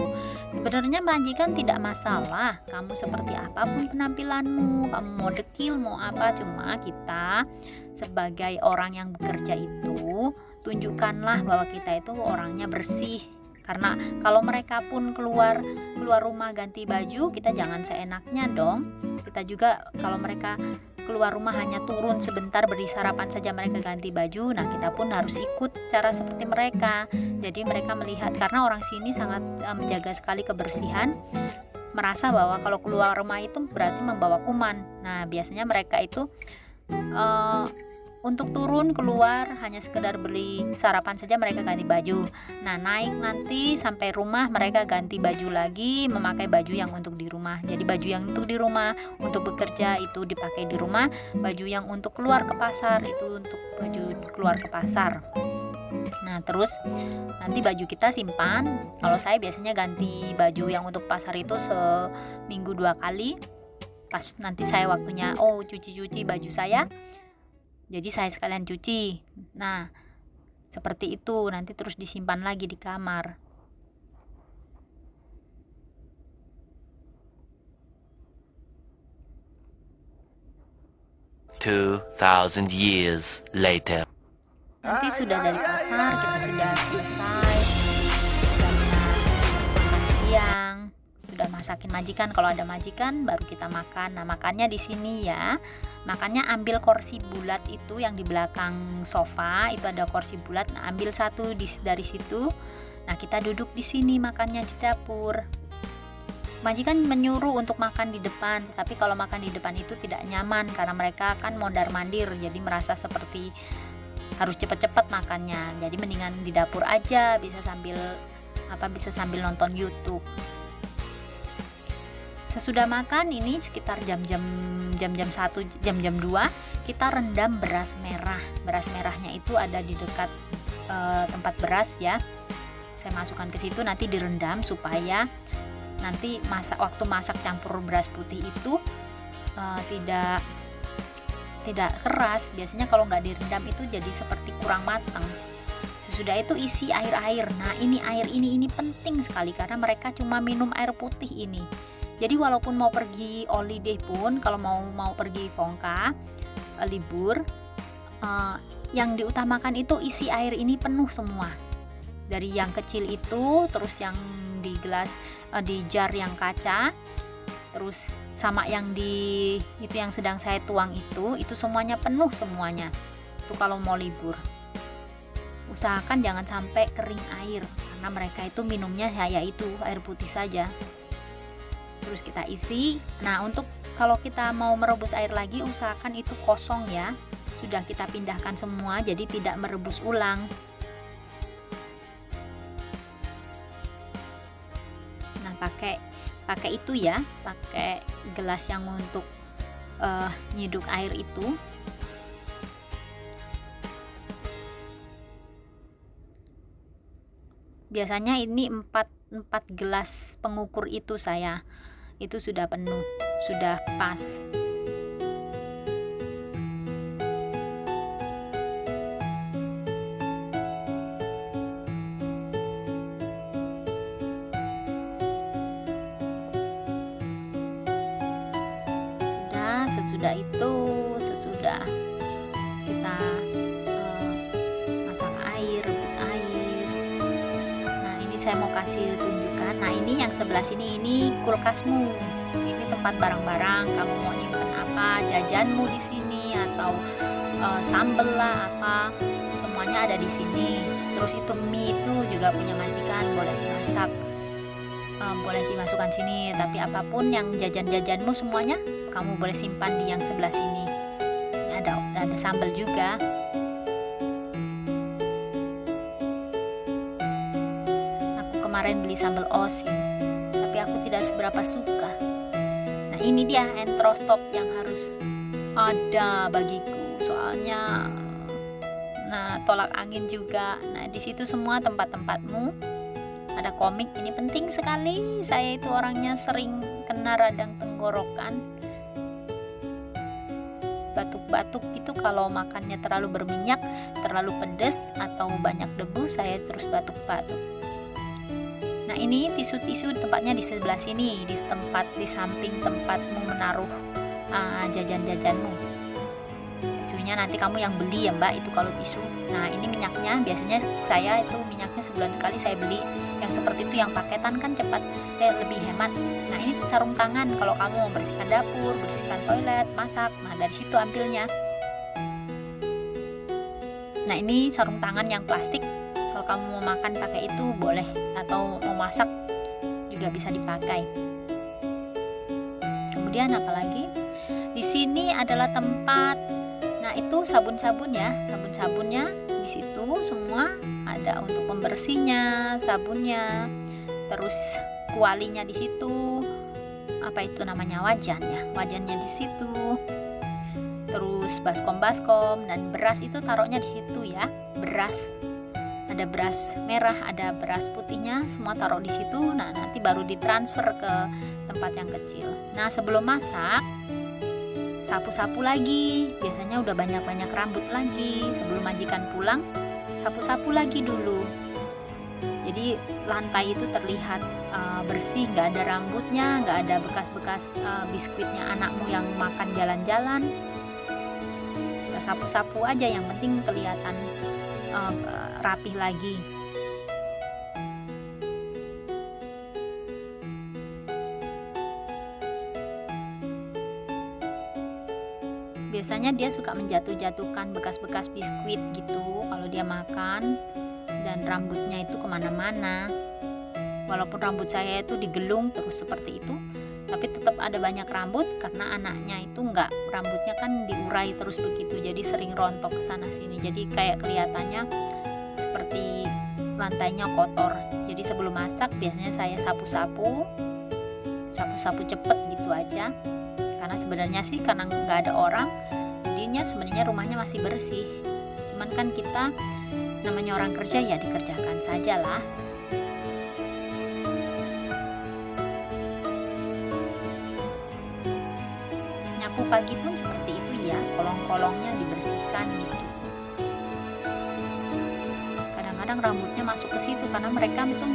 Sebenarnya majikan tidak masalah kamu seperti apapun penampilanmu, kamu mau dekil mau apa, cuma kita sebagai orang yang bekerja itu tunjukkanlah bahwa kita itu orangnya bersih. Karena kalau mereka pun keluar rumah ganti baju, kita jangan seenaknya dong. Kita juga kalau mereka keluar rumah hanya turun sebentar beri sarapan saja mereka ganti baju, nah kita pun harus ikut cara seperti mereka. Jadi mereka melihat, karena orang sini sangat menjaga sekali kebersihan, merasa bahwa kalau keluar rumah itu berarti membawa kuman. Nah biasanya mereka itu untuk turun keluar hanya sekedar beli sarapan saja mereka ganti baju. Nah naik nanti sampai rumah mereka ganti baju lagi, memakai baju yang untuk di rumah. Jadi baju yang untuk di rumah untuk bekerja itu dipakai di rumah, baju yang untuk keluar ke pasar itu untuk baju keluar ke pasar. Nah terus nanti baju kita simpan. Kalau saya biasanya ganti baju yang untuk pasar itu seminggu 2 kali. Pas nanti saya waktunya cuci baju saya, jadi saya sekalian cuci. Nah seperti itu, nanti terus disimpan lagi di kamar. "2,000 years later." Nanti sudah dari pasar, kita sudah selesai makan siang, sudah masakin majikan. Kalau ada majikan baru kita makan. Nah makannya di sini ya. Makanya ambil kursi bulat itu yang di belakang sofa, itu ada kursi bulat. Nah, ambil satu dari situ. Nah, kita duduk di sini makannya di dapur. Majikan menyuruh untuk makan di depan, tapi kalau makan di depan itu tidak nyaman karena mereka kan mondar-mandir, jadi merasa seperti harus cepat-cepat makannya. Jadi mendingan di dapur aja, bisa sambil nonton YouTube. Sesudah makan ini sekitar jam-jam 1, jam-jam 2, kita rendam beras merah. Beras merahnya itu ada di dekat tempat beras ya. Saya masukkan ke situ, nanti direndam supaya nanti waktu masak campur beras putih itu tidak keras. Biasanya kalau nggak direndam itu jadi seperti kurang matang. Sesudah itu isi air. Nah ini air ini penting sekali karena mereka cuma minum air putih ini. Jadi walaupun mau pergi holiday pun, kalau mau pergi Fongka libur, yang diutamakan itu isi air ini penuh semua. Dari yang kecil itu, terus yang di gelas, di jar yang kaca, terus sama yang itu yang sedang saya tuang itu semuanya penuh semuanya. Itu kalau mau libur. usahakan jangan sampai kering air, karena mereka itu minumnya yaitu air putih saja. Terus kita isi. Nah, untuk kalau kita mau merebus air lagi, usahakan itu kosong ya, sudah kita pindahkan semua, jadi tidak merebus ulang. Nah, pakai itu ya, pakai gelas yang untuk nyiduk air itu. Biasanya ini 4 gelas pengukur itu itu sudah penuh, sudah pas. Sesudah itu, sesudah kita masak air, rebus air. Nah, ini saya mau kasih tunjukkan. Nah, ini yang sebelah sini, ini kulkasmu. Ini tempat barang-barang. Kamu mau nyimpen apa, jajanmu di sini, atau sambel lah apa, semuanya ada di sini. Terus itu mie itu juga punya majikan, boleh dimasak, boleh dimasukkan sini. Tapi apapun yang jajan-jajanmu semuanya kamu boleh simpan di yang sebelah sini. Ada sambal juga. Aku kemarin beli sambal osin, tapi aku tidak seberapa suka. Nah, ini dia entrostop yang harus ada bagiku, soalnya tolak angin juga. Nah, di situ semua tempat-tempatmu. Ada komik, ini penting sekali. Saya itu orangnya sering kena radang tenggorokan, batuk-batuk gitu kalau makannya terlalu berminyak, terlalu pedas, atau banyak debu, saya terus batuk-batuk. Nah, ini tisu-tisu tempatnya di sebelah sini, di samping tempatmu menaruh jajan-jajanmu. Tisunya nanti kamu yang beli ya Mbak, itu kalau tisu. Nah, ini minyaknya, biasanya saya itu minyaknya sebulan sekali saya beli. Yang seperti itu, yang paketan kan cepat, lebih hemat. Nah, ini sarung tangan kalau kamu mau bersihkan dapur, bersihkan toilet, masak. Nah, dari situ ambilnya. Nah, ini sarung tangan yang plastik. Kalau kamu mau makan pakai itu boleh, atau mau masak juga bisa dipakai. Kemudian apalagi? Di sini adalah tempat. Nah, itu sabun-sabun ya, sabun-sabunnya di situ semua ada untuk pembersihnya, sabunnya, terus kualinya di situ. Apa itu namanya, wajan ya, wajannya di situ. Terus baskom-baskom dan beras itu taruhnya di situ ya. Beras, ada beras merah, ada beras putihnya, semua taruh di situ. Nah, nanti baru ditransfer ke tempat yang kecil. Nah, sebelum masak sapu-sapu lagi, biasanya udah banyak-banyak rambut lagi. Sebelum majikan pulang, sapu-sapu lagi dulu. Jadi lantai itu terlihat bersih, nggak ada rambutnya, nggak ada bekas-bekas biskuitnya anakmu yang makan jalan-jalan. Kita sapu-sapu aja, yang penting kelihatan rapih lagi. Biasanya dia suka menjatuh-jatuhkan bekas-bekas biskuit gitu kalau dia makan, dan rambutnya itu kemana-mana. Walaupun rambut saya itu digelung terus seperti itu, tapi tetap ada banyak rambut karena anaknya itu rambutnya kan diurai terus begitu, jadi sering rontok ke sana sini. Jadi kayak kelihatannya seperti lantainya kotor. Jadi sebelum masak biasanya saya sapu-sapu cepet gitu aja. Karena sebenarnya sih karena nggak ada orang, jadinya sebenarnya rumahnya masih bersih. Cuman kan kita namanya orang kerja ya dikerjakan saja lah. Nyapu pagi pun seperti itu ya, kolong-kolongnya dibersihkan gitu. Kadang-kadang rambutnya masuk ke situ karena mereka itu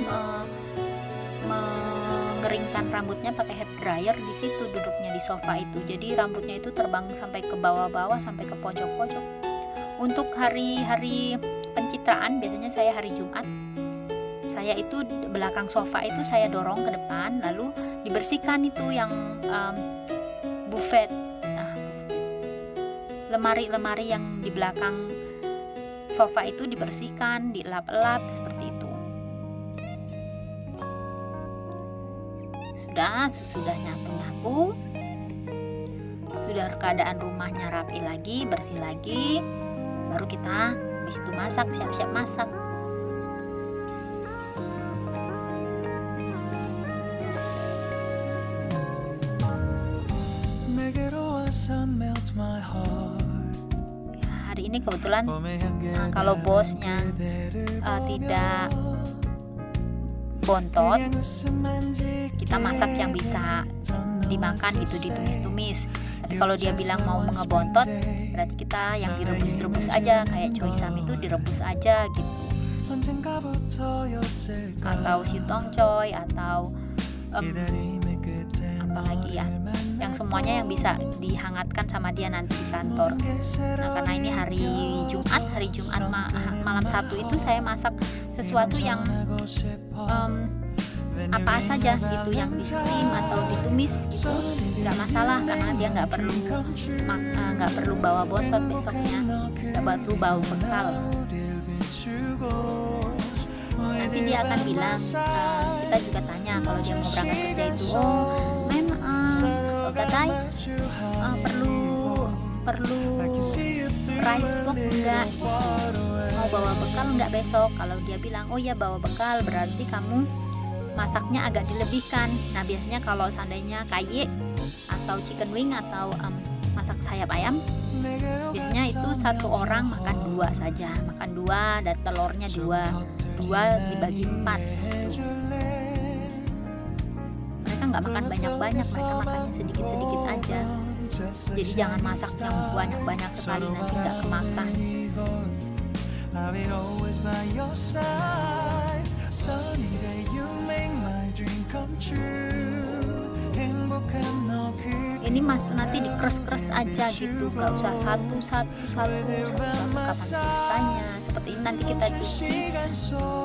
mengeringkan rambutnya pakai hair dryer di situ, duduknya di sofa itu. Jadi rambutnya itu terbang sampai ke bawah-bawah, sampai ke pojok-pojok. Untuk hari-hari pencitraan biasanya saya hari Jumat, saya itu belakang sofa itu saya dorong ke depan, lalu dibersihkan itu yang lemari-lemari yang di belakang sofa itu dibersihkan, dilap-lap seperti itu. Sesudah nyapu-nyapu, sudah keadaan rumahnya rapi lagi, bersih lagi, baru kita habis itu masak, siap-siap masak. Ya, hari ini kebetulan kalau bosnya tidak bontot, kita masak yang bisa dimakan gitu, ditumis-tumis. Tapi kalau dia bilang mau ngebontot, berarti kita yang direbus-rebus aja, kayak choy sam itu direbus aja gitu, atau sitong choy, atau apa lagi ya, yang semuanya yang bisa dihangatkan sama dia nanti di kantor. Nah, karena ini hari Jumat malam Sabtu itu saya masak sesuatu yang apa saja gitu, yang di steam atau ditumis gitu, nggak masalah, karena dia nggak perlu bawa bontot besoknya, nggak perlu bawa bekal. Nanti dia akan bilang, kita juga tanya kalau dia mau berangkat kerja itu, mem atau gatai, perlu rice box enggak, mau bawa bekal enggak besok? Kalau dia bilang oh ya bawa bekal, berarti kamu masaknya agak dilebihkan. Nah, biasanya kalau seandainya kaye atau chicken wing atau masak sayap ayam, biasanya itu satu orang makan 2 saja, makan 2 dan telurnya 2 dibagi 4 gitu. Mereka nggak makan banyak-banyak, mereka makannya sedikit-sedikit aja. Jadi jangan masak yang banyak-banyak sekali, nanti nggak kemakan. Ini nanti dikeres-keres aja gitu, nggak usah satu-satu kapan selesainya. Seperti ini nanti kita cuci,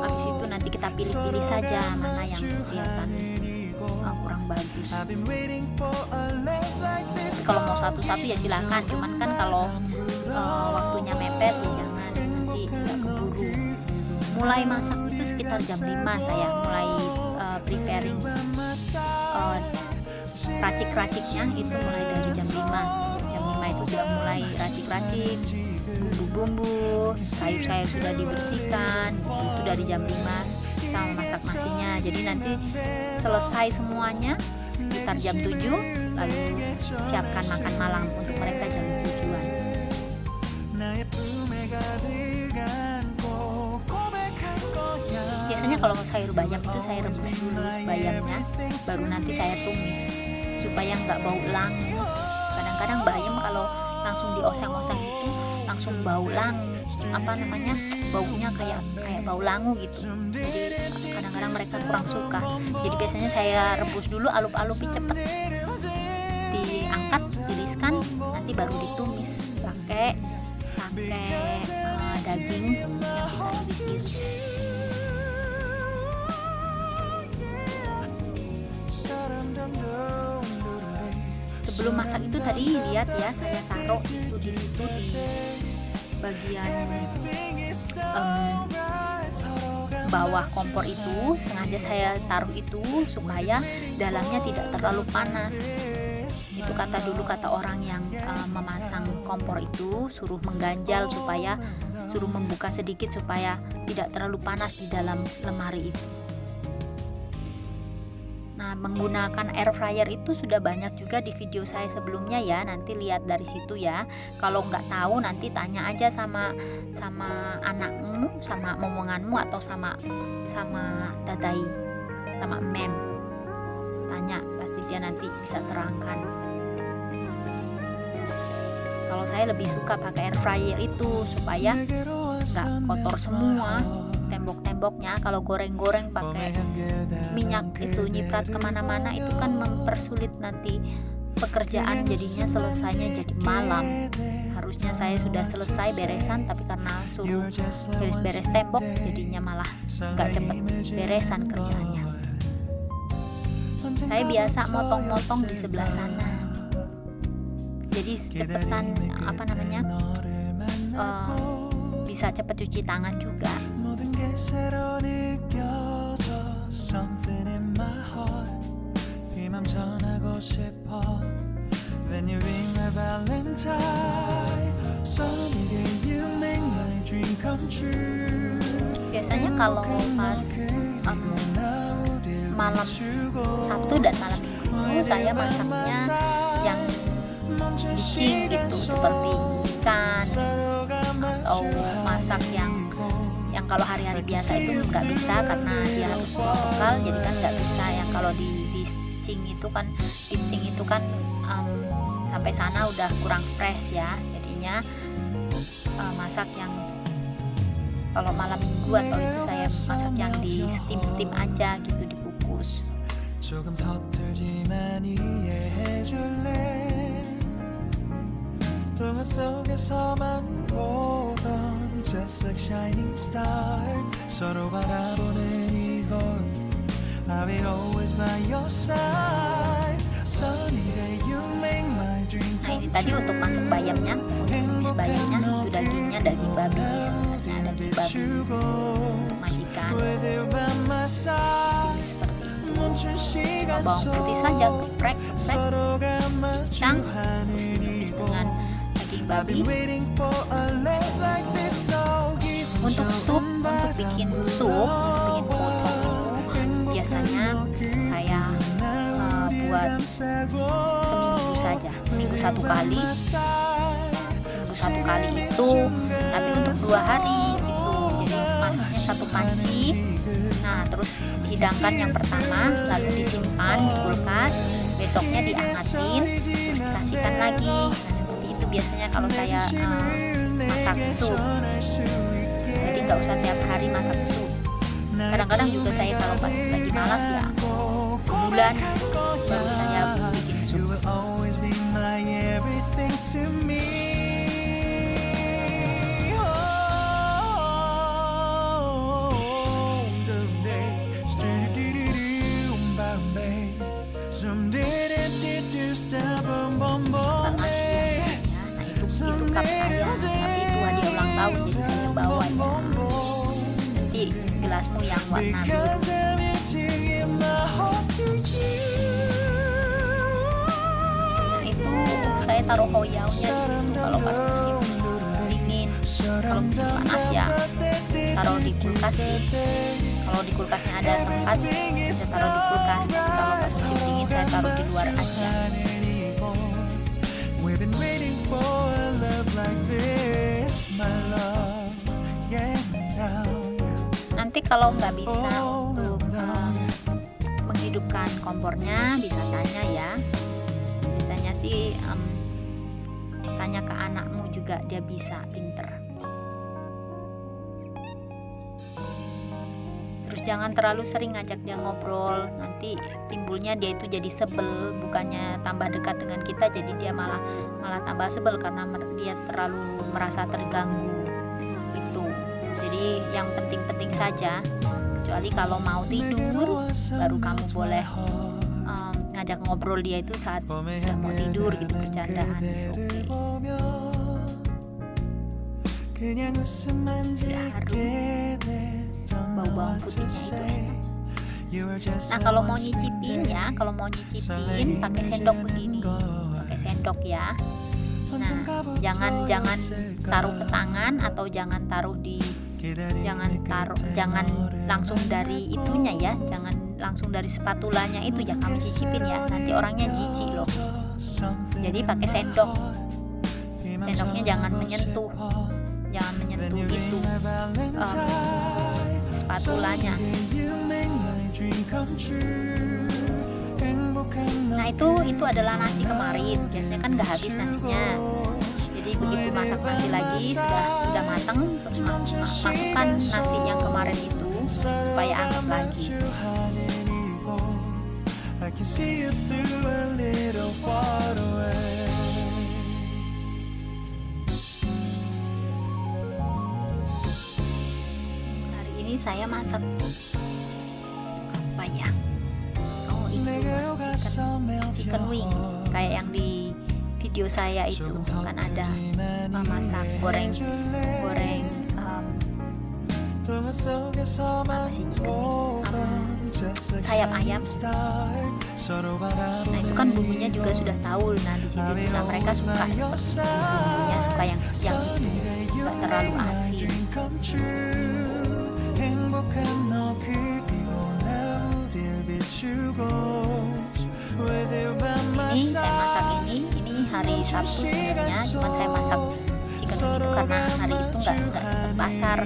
habis itu nanti kita pilih-pilih saja mana yang kelihatan kurang bagus. Kalau mau satu-satu ya silakan, cuman kan kalau waktunya mepet ya jangan, nanti nggak keburu. Mulai masak itu sekitar jam 5 saya mulai preparing, racik-raciknya itu mulai dari jam 5 itu sudah mulai racik-racik, bumbu-bumbu, sayur-sayur sudah dibersihkan, itu dari jam 5 sama masak nasinya. Jadi nanti selesai semuanya sekitar jam 7, lalu siapkan makan malam untuk mereka jam 7-an. Biasanya kalau sayur bayam itu saya rebus dulu bayamnya, baru nanti saya tumis supaya nggak bau langu. Kadang-kadang bayam kalau langsung dioseng-oseng itu langsung bau langu, baunya kayak bau langu gitu. Jadi kadang-kadang mereka kurang suka. Jadi biasanya saya rebus dulu, alup-alupi cepet, diangkat, tiriskan, nanti baru ditumis pakai daging yang kita iris-iris. Sebelum masak itu tadi lihat ya, saya taruh itu di situ di bagian bawah kompor itu, sengaja saya taruh itu supaya dalamnya tidak terlalu panas. Itu kata orang yang memasang kompor itu suruh mengganjal, suruh membuka sedikit supaya tidak terlalu panas di dalam lemari itu. Nah, menggunakan air fryer itu sudah banyak juga di video saya sebelumnya ya, nanti lihat dari situ ya. Kalau nggak tahu nanti tanya aja sama anakmu, sama momonganmu, atau sama dadai, sama mem. Tanya, pasti dia nanti bisa terangkan. Kalau saya lebih suka pakai air fryer itu supaya nggak kotor semua tembok-temboknya. Kalau goreng-goreng pakai minyak itu nyiprat kemana-mana, itu kan mempersulit nanti pekerjaan, jadinya selesainya jadi malam. Harusnya saya sudah selesai beresan, tapi karena suruh beres-beres tembok jadinya malah nggak cepet beresan kerjaannya. Saya biasa motong-motong di sebelah sana, jadi cepetan bisa cepet cuci tangan juga. 모든 게 새로 느껴져 something in my heart 이 맘 전하고 싶어 When you ring my valentine Sunny day you make my dream come true Biasanya kalau pas malam Sabtu dan malam Minggu itu saya masaknya yang bicing gitu, seperti ikan, atau masak yang kalau hari-hari biasa itu nggak bisa karena dia harus lokal, jadi kan nggak bisa yang kalau di bicing itu kan sampai sana udah kurang fresh ya, jadinya masak yang kalau malam Minggu atau itu saya masak yang di steam aja gitu, dikukus. 조금 서툴지만 이해해줄래 동화 속에서만 보던 Just like shining star 서로 바라보는 이곳 I'll be always by your side Sunny day you make my dream Nah ini come tadi untuk masak bayamnya, untuk tumis bayamnya itu dagingnya daging babi sebenarnya, daging babi untuk majikan. Ini seperti itu. Bawang putih saja geprek, cincang, terus ditumis dengan daging babi. Untuk bikin potong itu biasanya saya buat seminggu saja, seminggu satu kali itu, tapi untuk 2 hari gitu, jadi masaknya satu panci. Nah terus dihidangkan yang pertama, lalu disimpan di kulkas, besoknya diangetin, terus dikasihkan lagi. Nah seperti itu biasanya kalau saya masak sup, jadi nggak usah tiap hari masak sup. Kadang-kadang juga saya kalau pas lagi malas ya, sebulan baru saya bikin sup. Nah itu cup saya, tapi itu hadiah ulang tahun jadi saya bawa ya. Nanti gelasmu yang warna biru. Nah itu saya taruh hoyaunya di situ kalau pas musim dingin. Kalau musim panas ya taruh di kulkas sih. Kalau di kulkasnya ada tempat bisa taruh di kulkas. Tapi kalau pas musim dingin saya taruh di luar aja. Nanti kalau nggak bisa untuk menghidupkan kompornya bisa tanya ya. Biasanya sih tanya ke anakmu juga, dia bisa, pinter. Terus jangan terlalu sering ngajak dia ngobrol, nanti timbulnya dia itu jadi sebel, bukannya tambah dekat dengan kita, jadi dia malah tambah sebel karena dia terlalu merasa terganggu itu. Jadi yang penting-penting saja, kecuali kalau mau tidur baru kamu boleh ngajak ngobrol dia itu saat sudah mau tidur gitu, bercandaan is okay. Sudah harum bau bawang putihnya itu enak. Nah kalau mau nyicipin pakai sendok begini, pakai sendok ya. Nah jangan taruh ke tangan atau jangan langsung dari itunya ya, jangan langsung dari spatulanya itu ya kamu cicipin ya, nanti orangnya jijik loh. Jadi pakai sendoknya jangan menyentuh itu spatulanya. Nah itu adalah nasi kemarin, biasanya kan nggak habis nasinya. Jadi begitu masak nasi lagi sudah matang, terus masukkan nasi yang kemarin itu supaya anget lagi. Hari ini saya masak apa ya? Oh itu chicken wing, kayak yang di video saya itu kan ada masak goreng apa sih sayap ayam. Nah itu kan bumbunya juga sudah tahu. Nah di situ nah mereka suka seperti itu, bumbunya suka yang nggak terlalu asin. Ini saya masak ini hari Sabtu sebenarnya, cuman saya masak chicken itu karena hari itu nggak sempat pasar.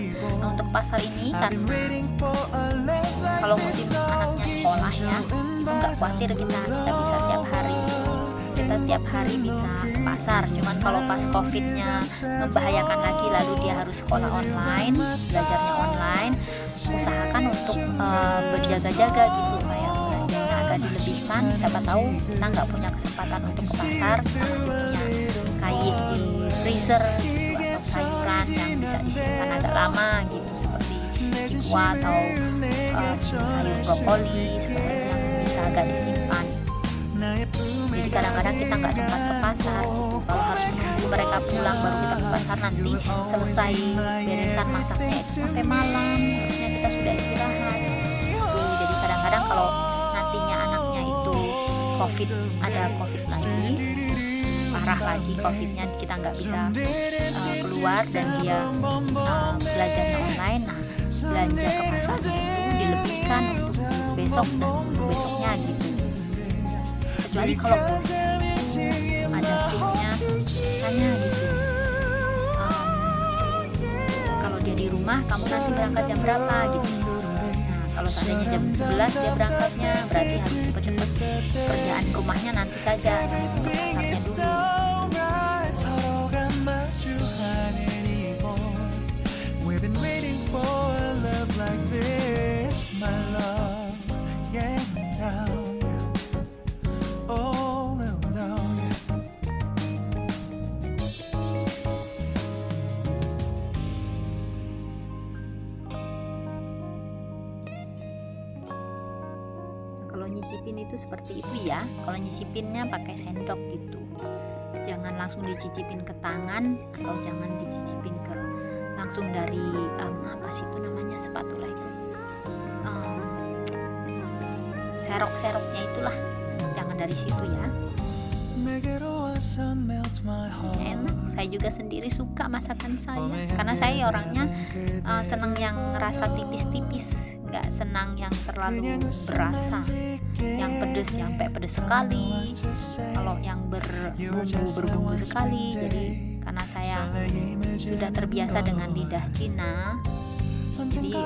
Nah untuk pasar ini kan kalau musim anaknya sekolah ya itu nggak khawatir kita bisa tiap hari bisa ke pasar. Cuman kalau pas covidnya membahayakan lagi lalu dia harus sekolah online, belajarnya online, usahakan untuk berjaga-jaga gitu kayak belanjanya agak dilebihkan. Siapa tahu kita nggak punya kesempatan untuk ke pasar, kita masih punya kayak di freezer gitu, atau sayuran yang bisa disimpan agak lama gitu seperti cikwa atau sayur brokoli seperti itu yang bisa agak disimpan. Jadi kadang-kadang kita nggak sempat ke pasar gitu. Kalau harus menunggu mereka pulang baru kita ke pasar, nanti selesai beresan masaknya itu sampai malam, harusnya kita sudah istirahat gitu. Jadi kadang-kadang kalau nantinya anaknya itu ada covid lagi, parah lagi covidnya, kita nggak bisa keluar dan dia belajarnya online, nah belanja ke pasar itu dilebihkan untuk besok dan untuk besoknya gitu. Kecuali kalau ada shiftnya tanya gitu, kalau dia di rumah kamu nanti berangkat jam berapa gitu. Nah kalau seandainya jam 11 dia berangkatnya, berarti harus cepet-cepet kerjaan rumahnya nanti saja, ke pasarnya dulu. Nyicipin itu seperti itu ya. Kalau nyicipinnya pakai sendok gitu, jangan langsung dicicipin ke tangan atau jangan dicicipin ke langsung dari apa sih itu namanya spatula itu, serok-seroknya itulah, jangan dari situ ya. Enak, saya juga sendiri suka masakan saya karena saya orangnya senang yang rasa tipis-tipis, nggak senang yang terlalu berasa, yang pedes sampai pedes sekali, kalau yang berbumbu sekali. Jadi karena saya sudah terbiasa dengan lidah Cina, jadi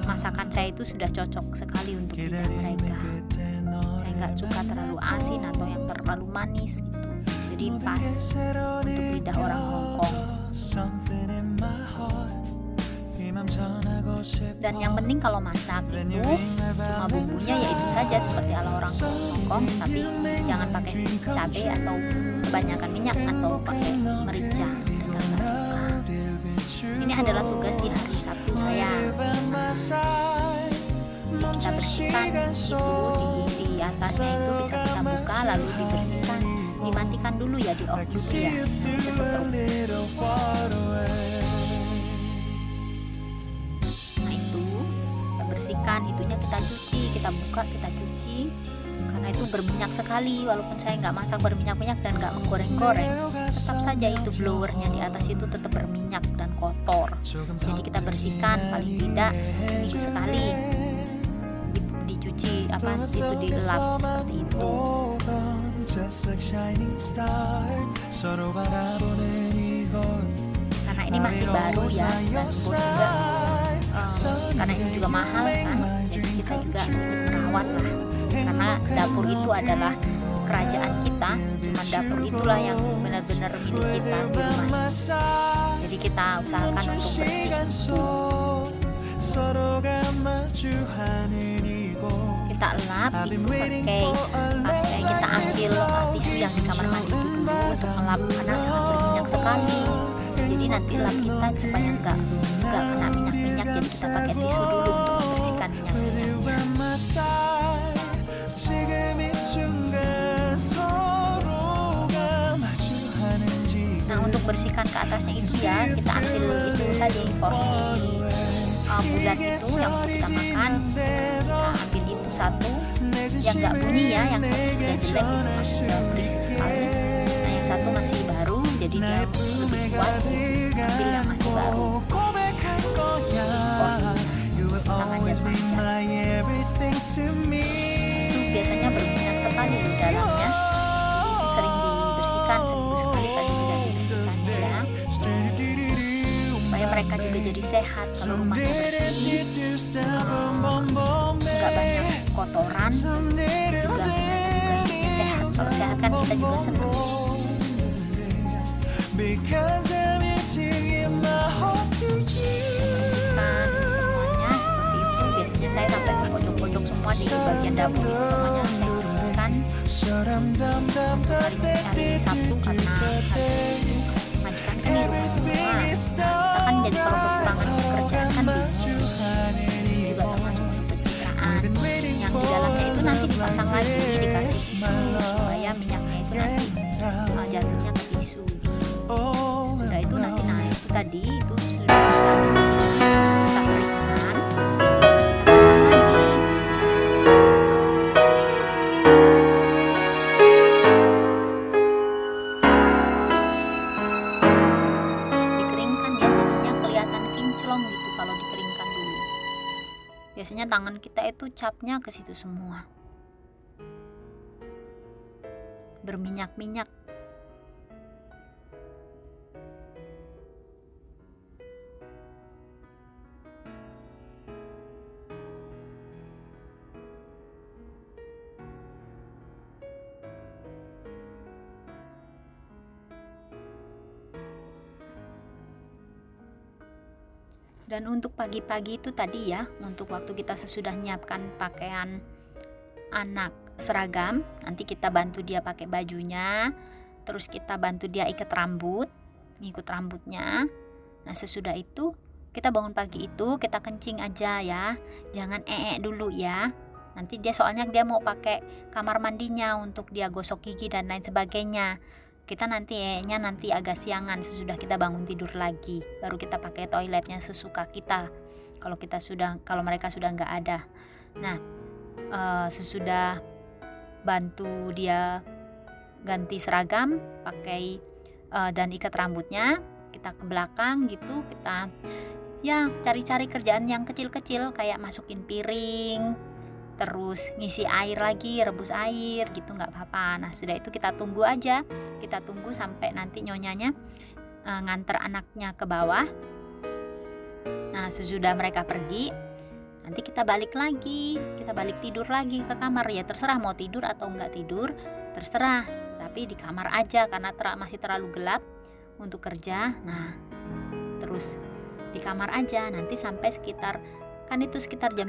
masakan saya itu sudah cocok sekali untuk lidah mereka. Saya nggak suka terlalu asin atau yang terlalu manis gitu, jadi pas untuk lidah orang Hongkong. Dan yang penting kalau masak itu cuma bumbunya ya itu saja seperti ala orang Hongkong, tapi jangan pakai cabai atau kebanyakan minyak atau pakai merica, mereka nggak suka. Ini adalah tugas di hari Sabtu saya. Kita bersihkan itu di atasnya itu bisa kita buka lalu dibersihkan, dimatikan dulu ya, di off dulu ya sampai setrum. Nah itu kita bersihkan, itunya kita cuci, kita buka, kita cuci karena itu berminyak sekali. Walaupun saya nggak masak berminyak-minyak dan nggak menggoreng-goreng, tetap saja itu blowernya di atas itu tetap berminyak dan kotor. Jadi kita bersihkan paling tidak seminggu sekali, dicuci itu dilap seperti itu. Karena ini masih baru ya, dan bos juga karena ini juga mahal kan, jadi kita juga merawat lah. Karena dapur itu adalah kerajaan kita, cuma dapur itulah yang benar-benar milik kita di rumah. Jadi kita usahakan untuk bersih. Kita lap itu pakai kita ambil tisu yang di kamar mandi itu dulu untuk melap karena sangat berminyak sekali. Jadi nanti lap kita supaya nggak kena minyak-minyak, jadi kita pakai tisu dulu untuk membersihkan minyak-minyaknya. Nah untuk bersihkan ke atasnya itu ya, kita ambil itu tadi porsi bulat itu yang untuk kita makan. Kita ambil itu satu yang nggak bunyi ya, yang satu sudah jelek itu masih sudah berisik sekali. Nah yang satu masih baru, jadi dia lebih kuat. Ambil yang masih baru. Porsinya tangan dan panjang. Itu biasanya berminyak sekali di dalamnya. Itu sering dibersihkan, seminggu sekali paling tidak dibersihkannya ya. Supaya mereka juga jadi sehat. Kalau rumahnya bersih, nggak banyak kotoran, juga mereka juga hidupnya sehat. Kalau sehat kan kita juga senang. Bersihkan semuanya seperti itu. Biasanya saya sampai ke pojok-pojok semua di bagian dapur itu semuanya saya bersihkan. Hari Sabtu karena hari itu majikan kan di rumah semua. Nah, kita kan jadi kalau kekurangan pekerjaan kan bingung. Ini juga termasuk untuk pencitraan. Yang di dalamnya itu nanti dipasang lagi, dikasih tisu supaya minyaknya itu nanti jatuhnya ke tisu gitu. Sudah itu nanti, nah itu tadi itu sudah kita cuci, kita keringkan, kita pasang lagi. Dikeringkan ya, jadinya kelihatan kinclong gitu kalau dikeringkan dulu. Biasanya tangan kita itu capnya ke situ semua, berminyak-minyak. Dan untuk pagi-pagi itu tadi ya, untuk waktu kita sesudah nyiapkan pakaian anak seragam, nanti kita bantu dia pakai bajunya, terus kita bantu dia ikat rambut, ngikut rambutnya. Nah sesudah itu kita bangun pagi itu kita kencing aja ya, jangan dulu ya. Nanti dia soalnya dia mau pakai kamar mandinya untuk dia gosok gigi dan lain sebagainya. Kita nanti nanti agak siangan sesudah kita bangun tidur lagi, baru kita pakai toiletnya sesuka kita. Kalau mereka sudah nggak ada. Nah sesudah bantu dia ganti seragam, pakai dan ikat rambutnya, kita ke belakang gitu, kita ya cari-cari kerjaan yang kecil-kecil kayak masukin piring, terus ngisi air lagi, rebus air gitu, nggak apa-apa. Nah sudah itu kita tunggu aja, kita tunggu sampai nanti nyonyanya nganter anaknya ke bawah. Nah sesudah mereka pergi, nanti kita balik lagi, kita balik tidur lagi ke kamar. Ya terserah mau tidur atau nggak tidur, terserah, tapi di kamar aja karena masih terlalu gelap untuk kerja. Nah terus di kamar aja, nanti sampai sekitar, kan itu sekitar jam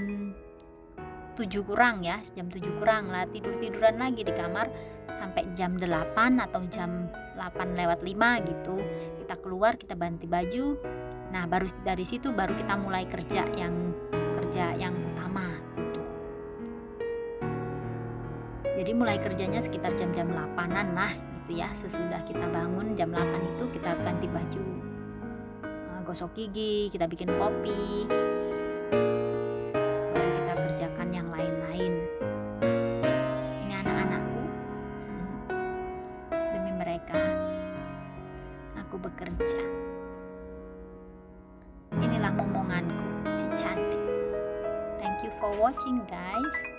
7 kurang ya, jam 7 kurang lah tiduran lagi di kamar sampai jam 8 atau jam 8:05 gitu. Kita keluar, kita ganti baju. Nah, baru dari situ baru kita mulai kerja yang utama gitu. Jadi mulai kerjanya sekitar jam-jam 8-an lah gitu ya. Sesudah kita bangun jam 8 itu kita ganti baju. Gosok gigi, kita bikin kopi. Kerjakan yang lain-lain. Ini anak-anakku, demi mereka aku bekerja. Inilah momonganku si cantik. Thank you for watching guys.